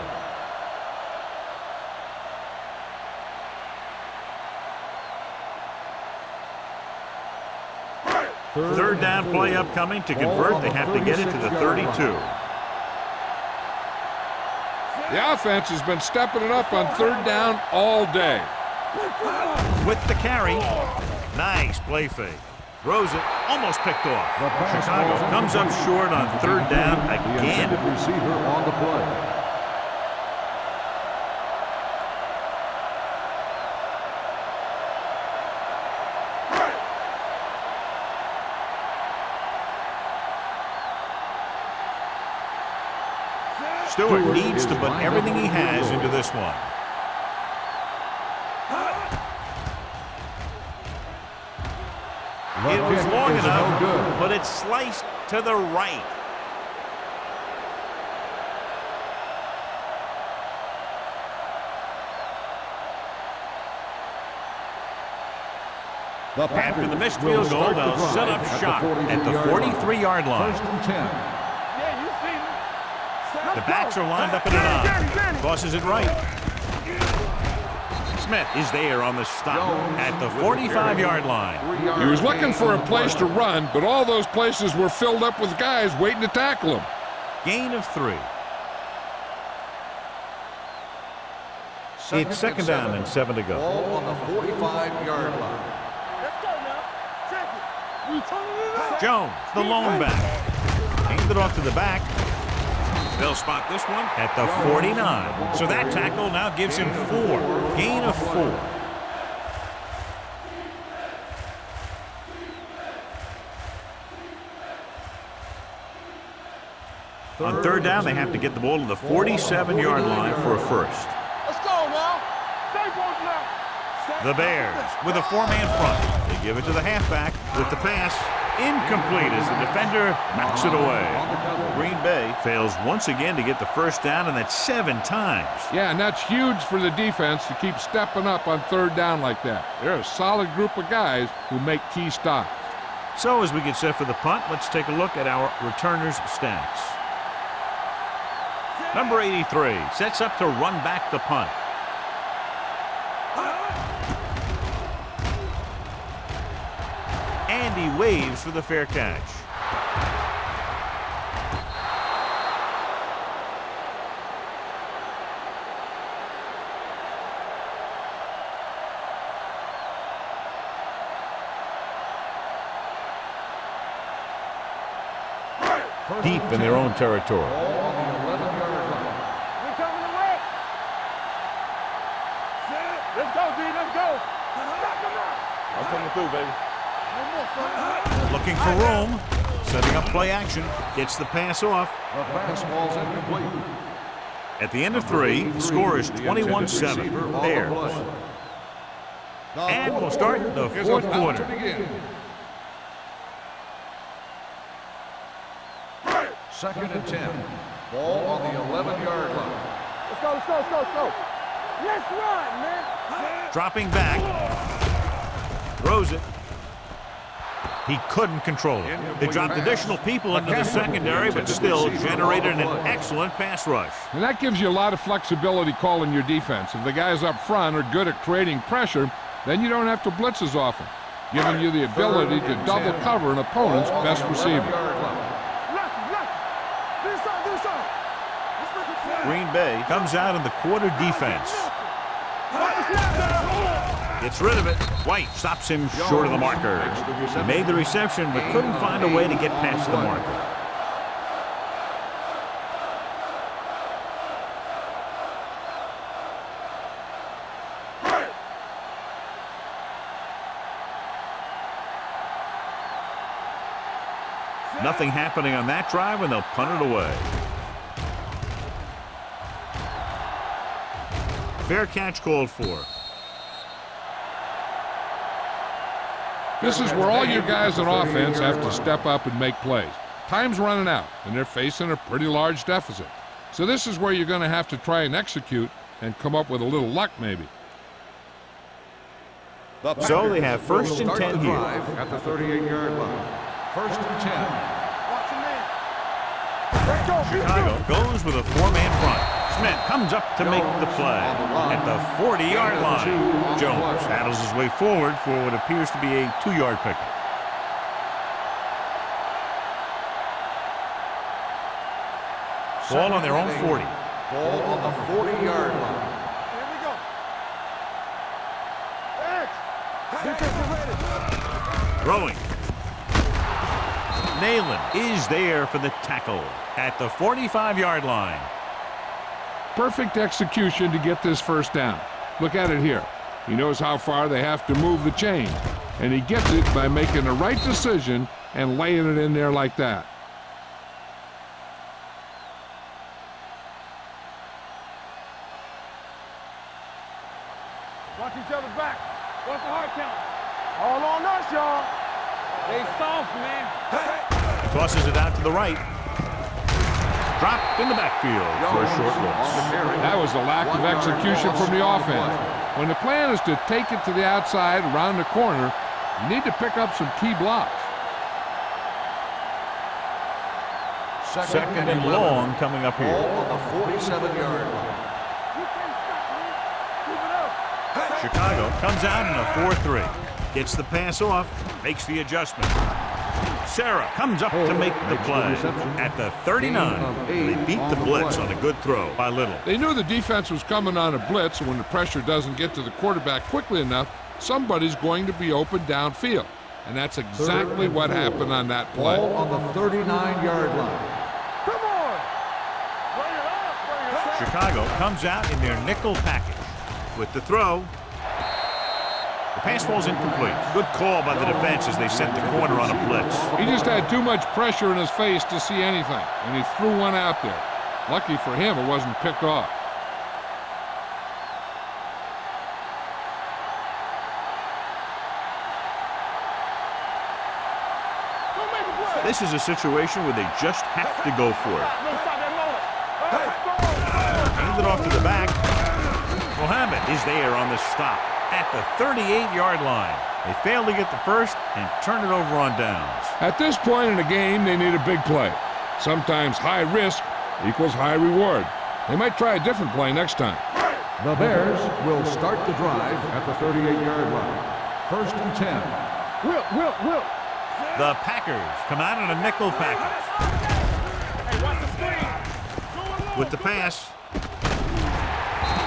Third down play upcoming. To convert, they have to get it to the 32. The offense has been stepping it up on third down all day. With the carry, nice play fake. Throws it, almost picked off. Chicago comes up short on third down again. Receiver on the play. Stewart needs to put everything he has into this one. It was long enough, but it's sliced to the right. After the missed field goal, they'll set up shop at the 43-yard line. First and 10. Yeah, you see me. The backs are lined up in an I. Tosses it right. Smith is there on the stop at the 45-yard line. He was looking for a place to run, but all those places were filled up with guys waiting to tackle him. Gain of 3. It's second down and 7 to go. Ball on the 45-yard line. Let's go now. Check it. We turning it up. Jones, the lone back. Hand it off to the back. They'll spot this one at the 49. So that tackle now gives him 4. Gain of 4. On third down, they have to get the ball to the 47-yard line for a first. Let's go now. Stay close now. The Bears with a 4-man front. They give it to the halfback with the pass. Incomplete as the defender knocks it away. Green Bay fails once again to get the first down, and that's 7 times. Yeah, and that's huge for the defense to keep stepping up on third down like that. They're a solid group of guys who make key stops. So as we get set for the punt, let's take a look at our returners' stats. Number 83 sets up to run back the punt. And he waves for the fair catch. Deep in their own territory. Let's go, D. Let's go. I'm coming through, baby. Looking for room. Setting up play action. Gets the pass off. The pass ball's incomplete. At the end of 3, the score is 21-7. Bears. And we'll start the fourth quarter. Second and 10. Ball on the 11-yard line. Let's go, let's go, let's go, let's go. Let's run, man. Dropping back. Throws it. He couldn't control it. They dropped additional people into the secondary, but still generated an excellent pass rush. And that gives you a lot of flexibility calling your defense. If the guys up front are good at creating pressure, then you don't have to blitz as often, giving you the ability to double cover an opponent's best receiver. Green Bay comes out in the quarter defense. Gets rid of it. White stops him short of the marker. He made the reception, but couldn't find a way to get past the marker. Nothing happening on that drive, and they'll punt it away. Fair catch called for. This is where all your guys on offense have to step up and make plays. Time's running out, and they're facing a pretty large deficit. So this is where you're going to have to try and execute and come up with a little luck, maybe. So they have first and 10 here. At the 38-yard line. First and 10. Chicago goes with a four-man front. Smith comes up to make the play at the 40-yard line. Jones battles his way forward for what appears to be a 2-yard pickup. Ball on their own 40. Ball on the 40-yard line. Here we go. Defensive ready. Throwing. Nayland is there for the tackle at the 45-yard line. Perfect execution to get this first down. Look at it here. He knows how far they have to move the chain, and he gets it by making the right decision and laying it in there like that. Watch each other back. What's the hard count? All on us, y'all. They soft, man. He tosses it out to the right. Dropped in the backfield for a short loss. That was a lack of execution from the offense. When the plan is to take it to the outside around the corner, you need to pick up some key blocks. Second and long coming up here. Ball on the 47-yard line. Chicago comes out in a 4-3. Gets the pass off, makes the adjustment. Sarah comes up to make the play at the 39. They beat the blitz on a good throw by Little. They knew the defense was coming on a blitz, and when the pressure doesn't get to the quarterback quickly enough, somebody's going to be open downfield. And that's exactly what happened on that play. Ball on the 39-yard line. Come on. Bring it up, bring it up. Chicago comes out in their nickel package with the throw. The pass falls incomplete. Good call by the defense as they set the corner on a blitz. He just had too much pressure in his face to see anything, and he threw one out there. Lucky for him, it wasn't picked off. This is a situation where they just have to go for it. Hand it off to the back. Mohammed is there on the stop at the 38-yard line. They fail to get the first and turn it over on downs. At this point in the game, they need a big play. Sometimes high risk equals high reward. They might try a different play next time. The Bears will start the drive at the 38-yard line. First and 10. Will. The Packers come out in a nickel package. Hey, watch the screen. With the pass,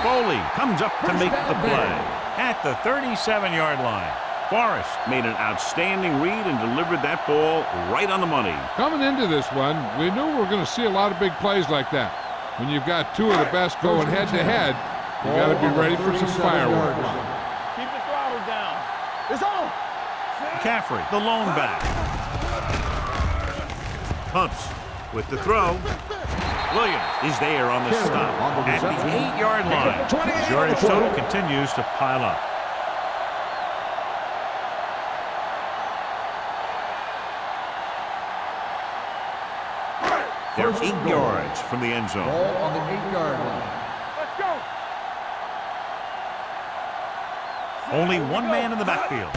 Foley comes up to make the play at the 37-yard line. Forrest made an outstanding read and delivered that ball right on the money. Coming into this one, we knew we were going to see a lot of big plays like that. When you've got two of the best going head-to-head, you got to be ready for some fireworks. Keep the throttle down. It's on. McCaffrey, the lone back. Pumps with the throw. Williams is there on the stop at the 8-yard line. Yardage total continues to pile up. They're 8 yards from the end zone. Ball on the 8-yard line. Let's go. Only one man in the backfield.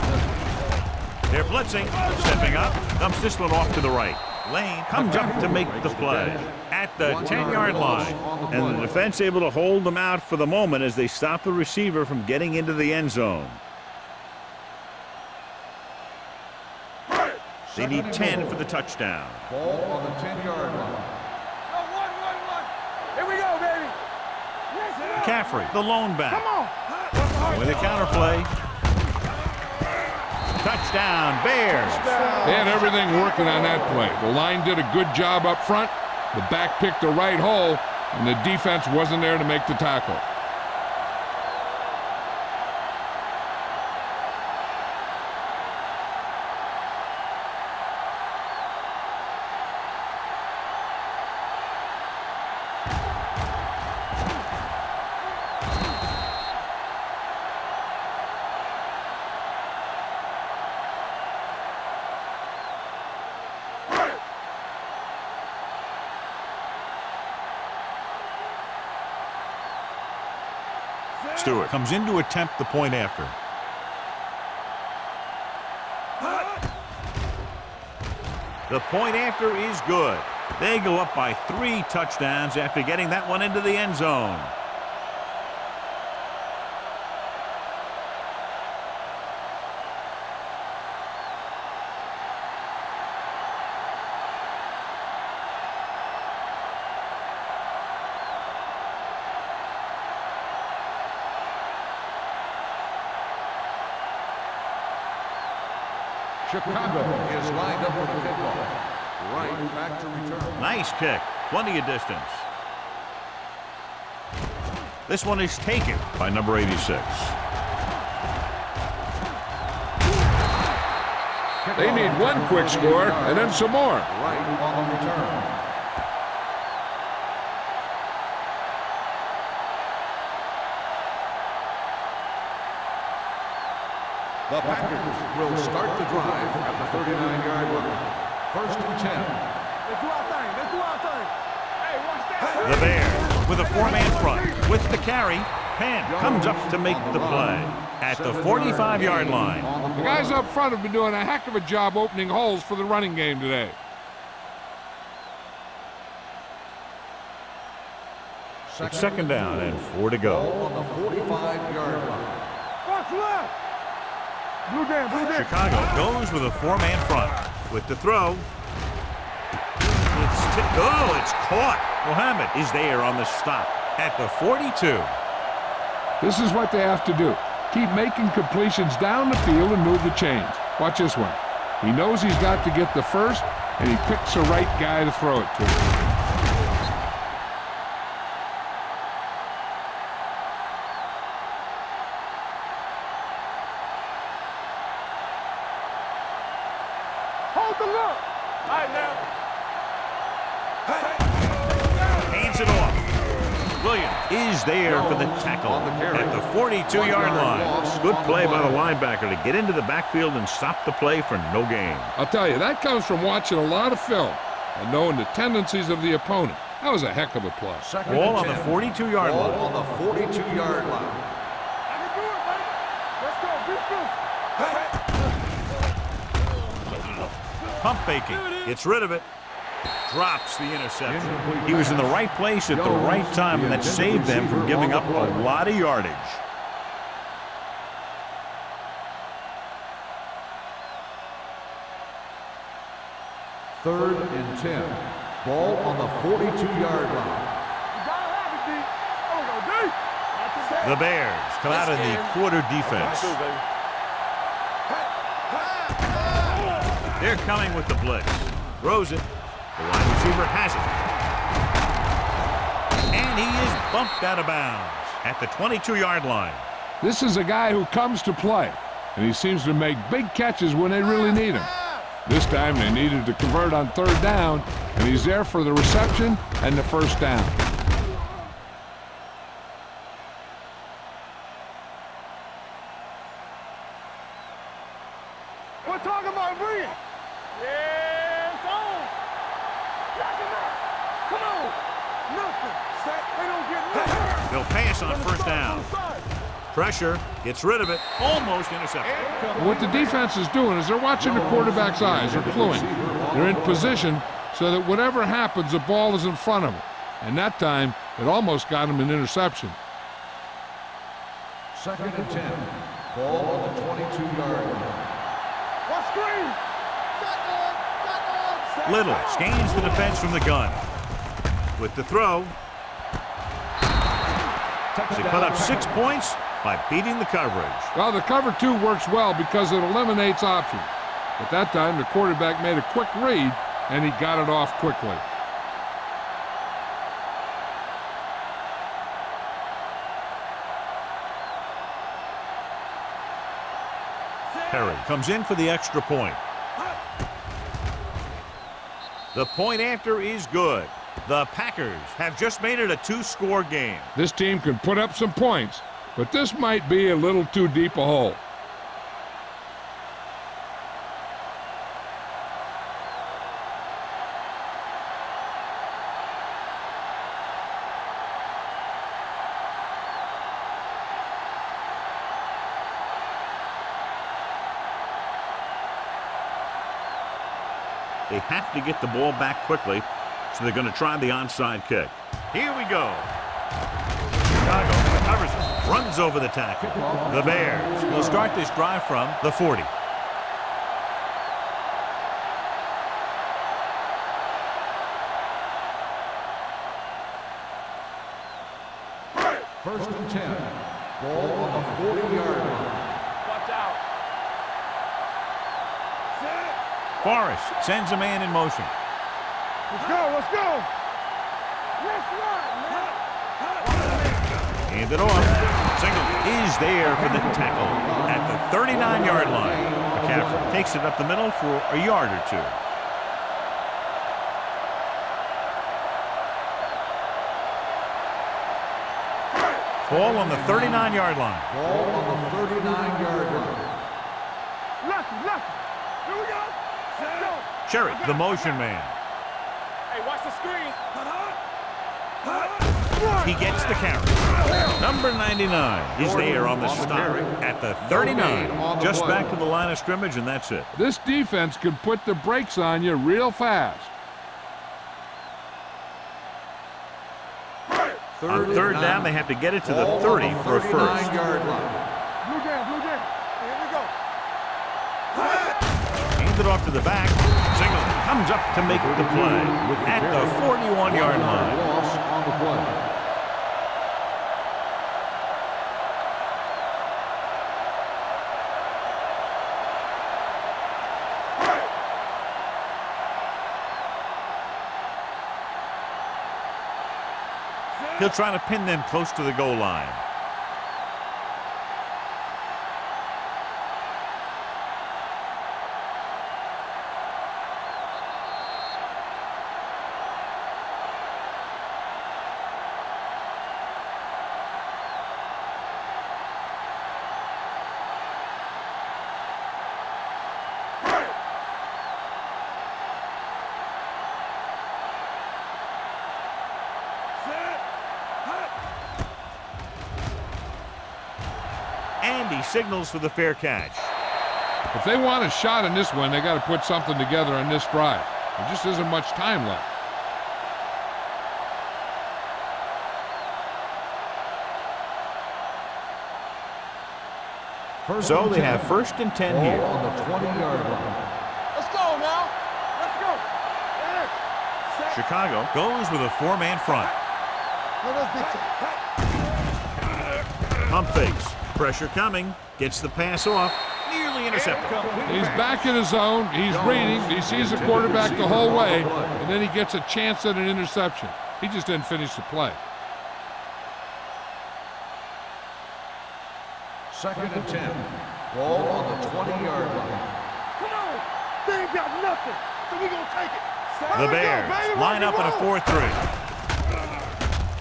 They're blitzing. Stepping up. Dumps this one off to the right. Lane comes up to make the play at the 10-yard line. And the defense able to hold them out for the moment as they stop the receiver from getting into the end zone. They need 10 for the touchdown. Ball on the 10-yard line. Here we go, baby. McCaffrey, the lone back. Come on. With a counterplay. Touchdown, Bears. They had everything working on that play. The line did a good job up front. The back picked the right hole, and the defense wasn't there to make the tackle. Stewart comes in to attempt the point after. The point after is good. They go up by 3 touchdowns after getting that one into the end zone. Chicago is lined up for the kickoff. Right back to return. Nice kick. Plenty of distance. This one is taken by number 86. They need one quick score and then some more. Right on the return. The Packers will start the drive at the 39-yard line. First and 10. Let's do our thing. Let's do our thing. Hey, watch that. The Bears with a 4-man front. With the carry, Penn comes up to make the play at the 45-yard line. The guys up front have been doing a heck of a job opening holes for the running game today. It's second down and 4 to go. On the 45-yard line. Watch left. Blue game, blue game. Chicago goes with a 4-man front. With the throw. It's caught. Mohammed is there on the stop at the 42. This is what they have to do. Keep making completions down the field and move the chains. Watch this one. He knows he's got to get the first, and he picks the right guy to throw it to. Hold the look. All right, now. Hands it off. Williams is there for the tackle at the 42-yard line. Good play by the linebacker to get into the backfield and stop the play for no gain. I'll tell you, that comes from watching a lot of film and knowing the tendencies of the opponent. That was a heck of a play. Second Ball and on the 10. 42-yard Ball line. on the 42-yard line. I can do it, baby. Let's go. Beat this. Pump faking. Gets rid of it. Drops the interception. He was in the right place at the right time, and that saved them from giving up a lot of yardage. Third and 10. Ball on the 42-yard line. You gotta have it, D. Oh, go D. That's it. The Bears come out in the quarter defense. They're coming with the blitz. Throws it. The wide receiver has it. And he is bumped out of bounds at the 22-yard line. This is a guy who comes to play, and he seems to make big catches when they really need him. This time they needed to convert on third down, and he's there for the reception and the first down. We're talking about bringing. Yeah, it's on. Jack him up. pass on first down. Pressure, gets rid of it, almost intercepted. What the defense is doing is they're watching the quarterback's eyes. They're cluing. They're in position so that whatever happens, the ball is in front of them. And that time, it almost got him an interception. 2nd and 10. Ball on the 22-yard line. What screen? Little scans the defense from the gun. With the throw, they put up 6 points by beating the coverage. Well, the cover 2 works well because it eliminates options. But that time, the quarterback made a quick read, and he got it off quickly. Perry comes in for the extra point. The point after is good. The Packers have just made it a 2-score game. This team can put up some points, but this might be a little too deep a hole. They have to get the ball back quickly, so they're going to try the onside kick. Here we go. Chicago covers it, runs over the tackle. The Bears will start this drive from the 40. First and 10. Ball on the 40-yard line. Watch out. Forrest sends a man in motion. Let's go, let's go. Let's run, man. Hand it off. Single is there for the tackle at the 39-yard line. McCaffrey takes it up the middle for a yard or two. Ball on the 39-yard line. Ball on the 39-yard line. Left. Here we go. Go. Cherry, the motion man. Hey, watch the screen. He gets the carry. Number 99 is there on the stop at the 39. Just back to the line of scrimmage, and that's it. This defense can put the brakes on you real fast. On third down, they have to get it to the 30 for a first. 39-yard line. Blue jam. Here we go. Hands it off to the back. Single comes up to make the play at the 41-yard line. Loss on the play. He'll try to pin them close to the goal line. And he signals for the fair catch. If they want a shot in this one, they got to put something together on this drive. There just isn't much time left. So they have first and 10 Ball here. on the 20-yard line. Let's go now. Let's go. Yes. Chicago goes with a 4-man front. Pump fakes. Pressure coming. Gets the pass off. Nearly intercepted. He's back in his zone. He's reading. He sees the quarterback the whole way, and then he gets a chance at an interception. He just didn't finish the play. 2nd and 10. Ball on the 20-yard line. Come on. They ain't got nothing, so we gonna take it. The Bears line up in a 4-3.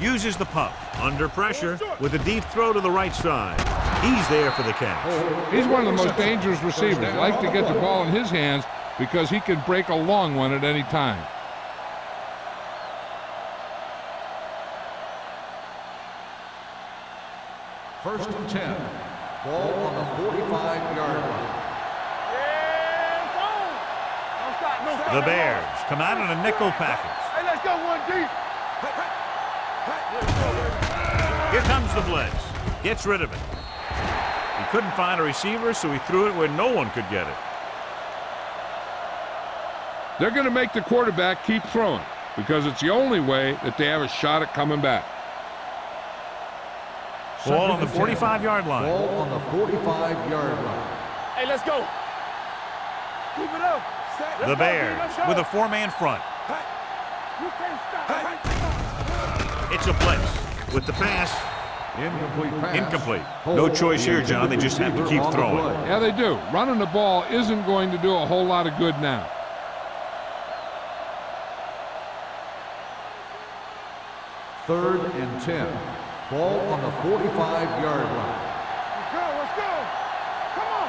Uses the pump. Under pressure with a deep throw to the right side. He's there for the catch. He's one of the most dangerous receivers. Like to get the ball in his hands because he can break a long one at any time. First and 10. Ball on the 45-yard line. The Bears come out in a nickel package. Hey, let's go one deep. Here comes the blitz. Gets rid of it. He couldn't find a receiver, so he threw it where no one could get it. They're going to make the quarterback keep throwing because it's the only way that they have a shot at coming back. Ball on the 45-yard line. Ball on the 45-yard line. Hey, let's go. Keep it up. The Bears with a four-man front. You can't stop. It's a blitz with the pass. Incomplete pass. Incomplete. No choice here, John. They just have to keep throwing. Yeah, they do. Running the ball isn't going to do a whole lot of good now. Third and 10. Ball on the 45-yard line. Let's go. Come on.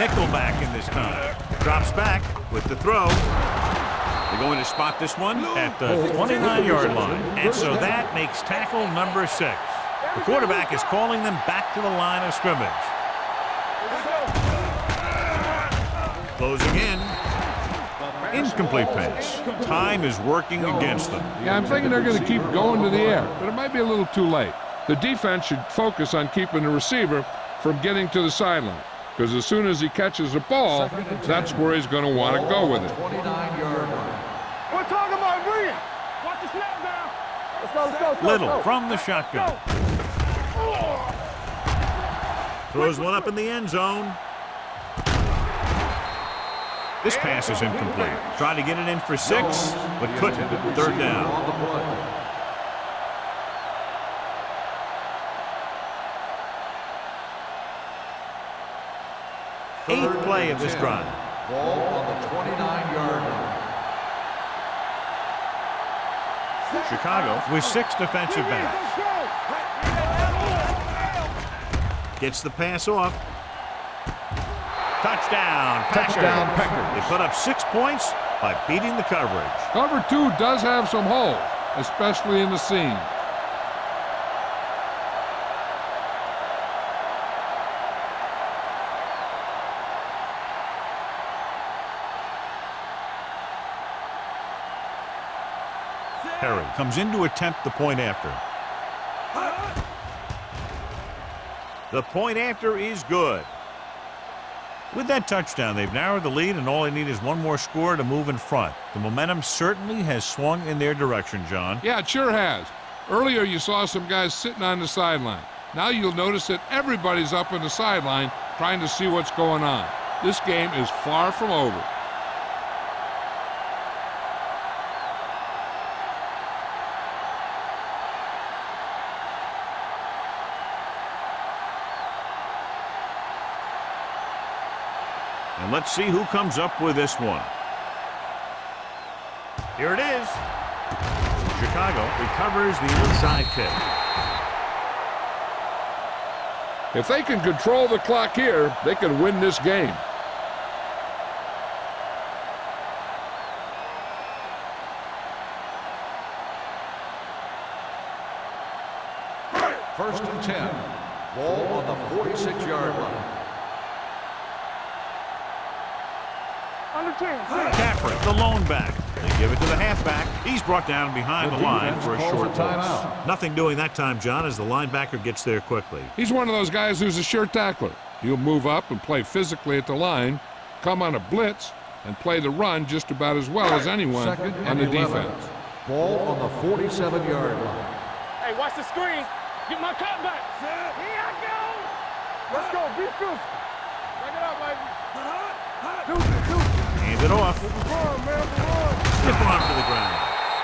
Nickelback in this time. Drops back with the throw. They're going to spot this one at the 29-yard line. And so that makes tackle number 6. The quarterback is calling them back to the line of scrimmage. Closing in. Incomplete pass. Time is working against them. Yeah, I'm thinking they're going to keep going to the air, but it might be a little too late. The defense should focus on keeping the receiver from getting to the sideline, because as soon as he catches the ball, that's where he's going to want to go with it. 29-yard line. We're talking about brilliant. Watch the snap down. Let's go. Little from the shotgun. Throws one up in the end zone. This pass is incomplete. Tried to get it in for 6, but couldn't. Third down. On the play. Eighth play of this drive. Ball on the 29-yard line. Chicago with 6 defensive backs. Gets the pass off. Touchdown, Packers. Touchdown, Packers. They put up 6 points by beating the coverage. Cover 2 does have some holes, especially in the seam. Perry comes in to attempt the point after. The point after is good. With that touchdown, they've narrowed the lead, and all they need is one more score to move in front. The momentum certainly has swung in their direction, John. Yeah, it sure has. Earlier, you saw some guys sitting on the sideline. Now you'll notice that everybody's up on the sideline trying to see what's going on. This game is far from over. And let's see who comes up with this one. Here it is. Chicago recovers the inside kick. If they can control the clock here, they can win this game. First and 10. Ball on the 46-yard line. Caffrey, the lone back. They give it to the halfback. He's brought down behind the line for a short timeout. Nothing doing that time, John, as the linebacker gets there quickly. He's one of those guys who's a sure tackler. He'll move up and play physically at the line, come on a blitz, and play the run just about as well as anyone on the defense. Ball on the 47-yard line. Hey, watch the screen. Get my cut back. Here I go. Let's go. Be fierce. Bring it up, baby. Hands it off. Stiff arm to the ground.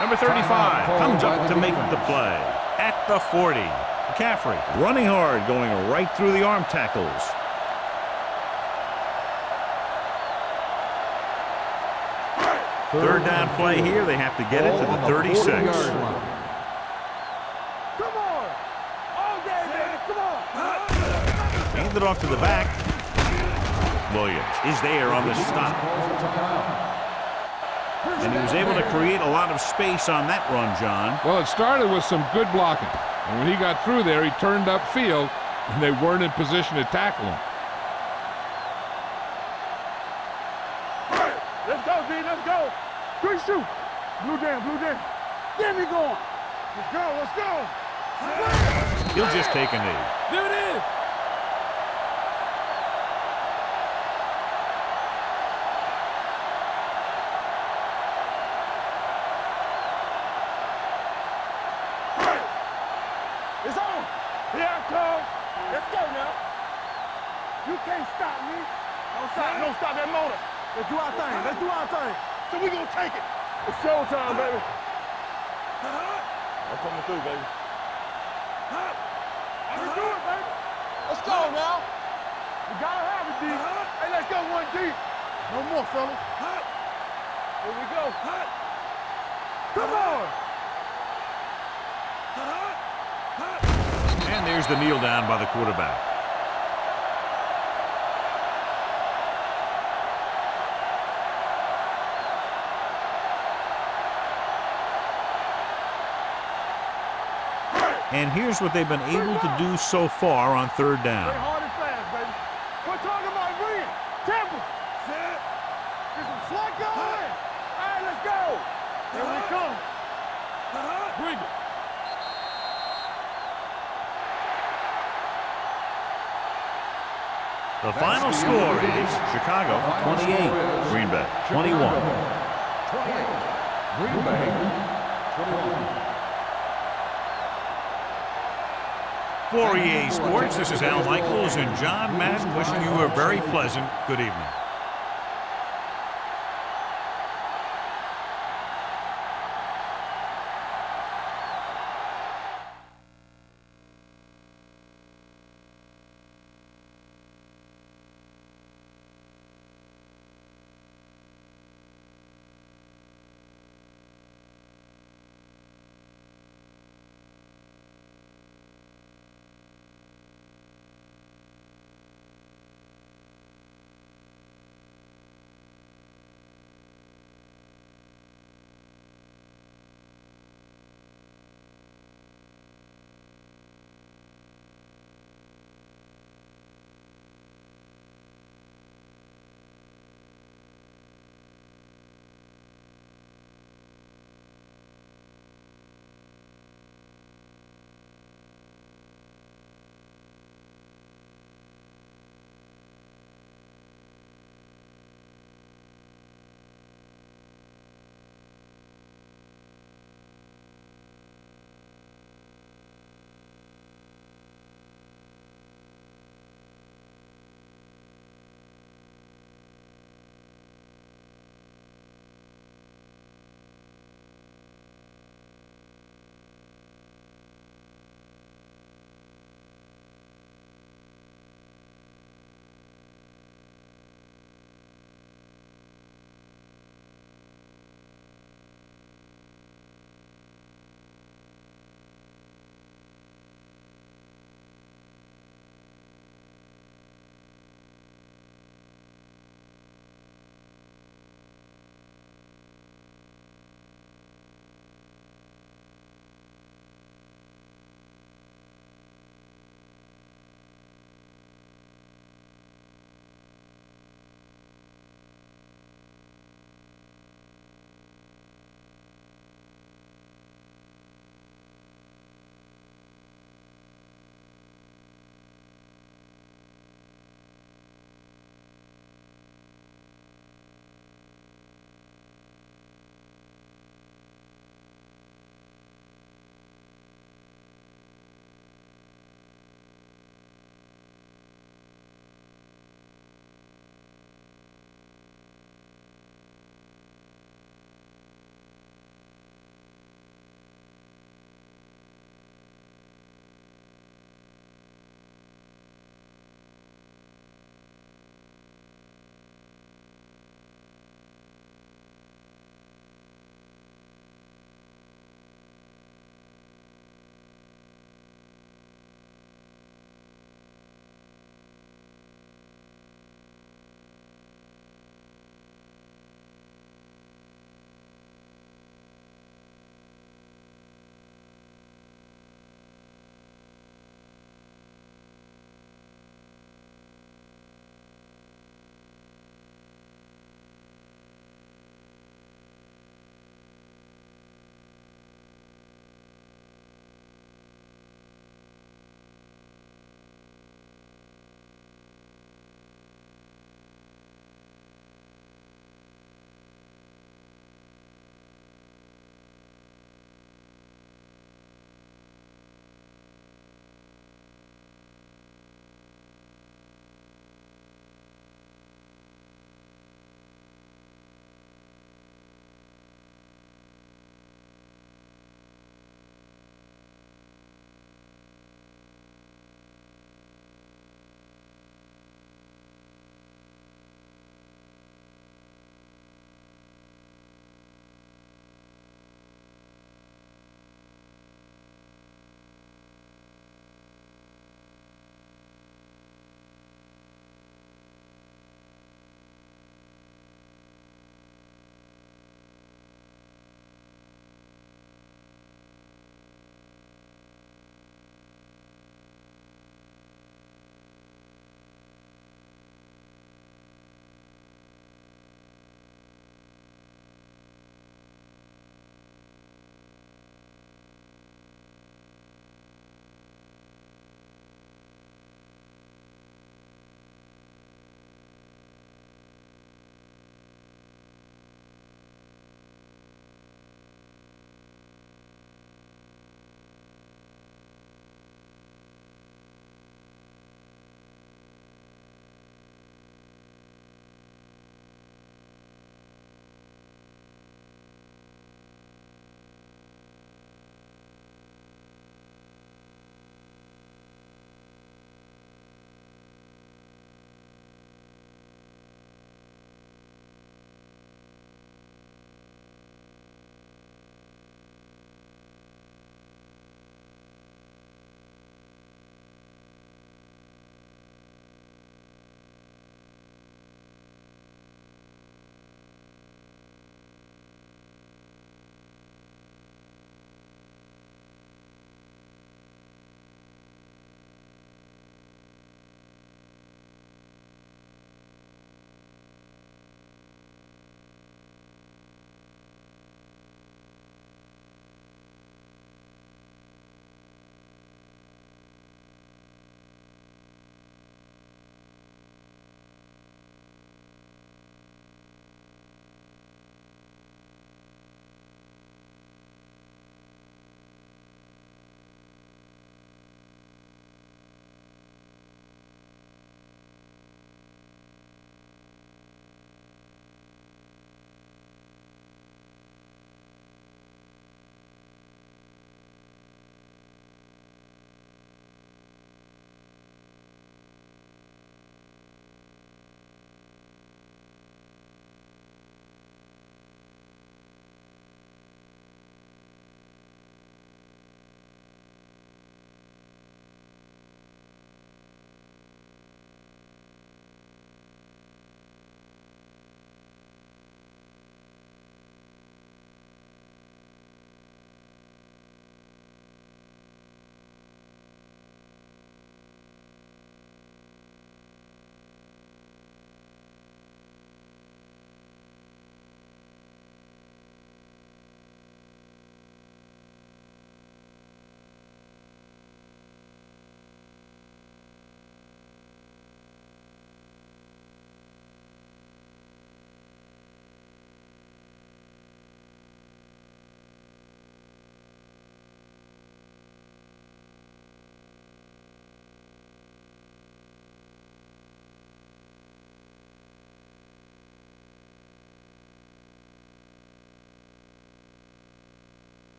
Number 35 comes up to make the play. At the 40. McCaffrey running hard, going right through the arm tackles. Third down play here. They have to get it to the 36. Come on. All day, baby. Come on. Hands it off to the back. Williams is there on the stop. And he was able to create a lot of space on that run, John. Well, it started with some good blocking. And when he got through there, he turned upfield and they weren't in position to tackle him. Let's go, D. Let's go. Quick shoot. Blue down, blue down. Get me going. Let's go, let's go. He'll just take a knee. There it is. It's on. Here I come. Let's go now. You can't stop me. Don't stop that motor. Let's do our thing. Let's do our thing. So we gonna take it. It's showtime, baby. I'm coming through, baby. Let's do it, baby. Let's go now. We gotta have it, D. Hey, let's go one deep. No more, fellas. Here we go. Come on. And there's the kneel down by the quarterback. And here's what they've been able to do so far on third down. Play hard and fast, baby. We're talking about ring. Temple. Set. Get some slack going. All right, let's go. Here we come. Bring it. The final score is Chicago 28, Green Bay 21. 28. Green Bay 21. For EA Sports, this is Al Michaels and John Madden wishing you a very pleasant good evening.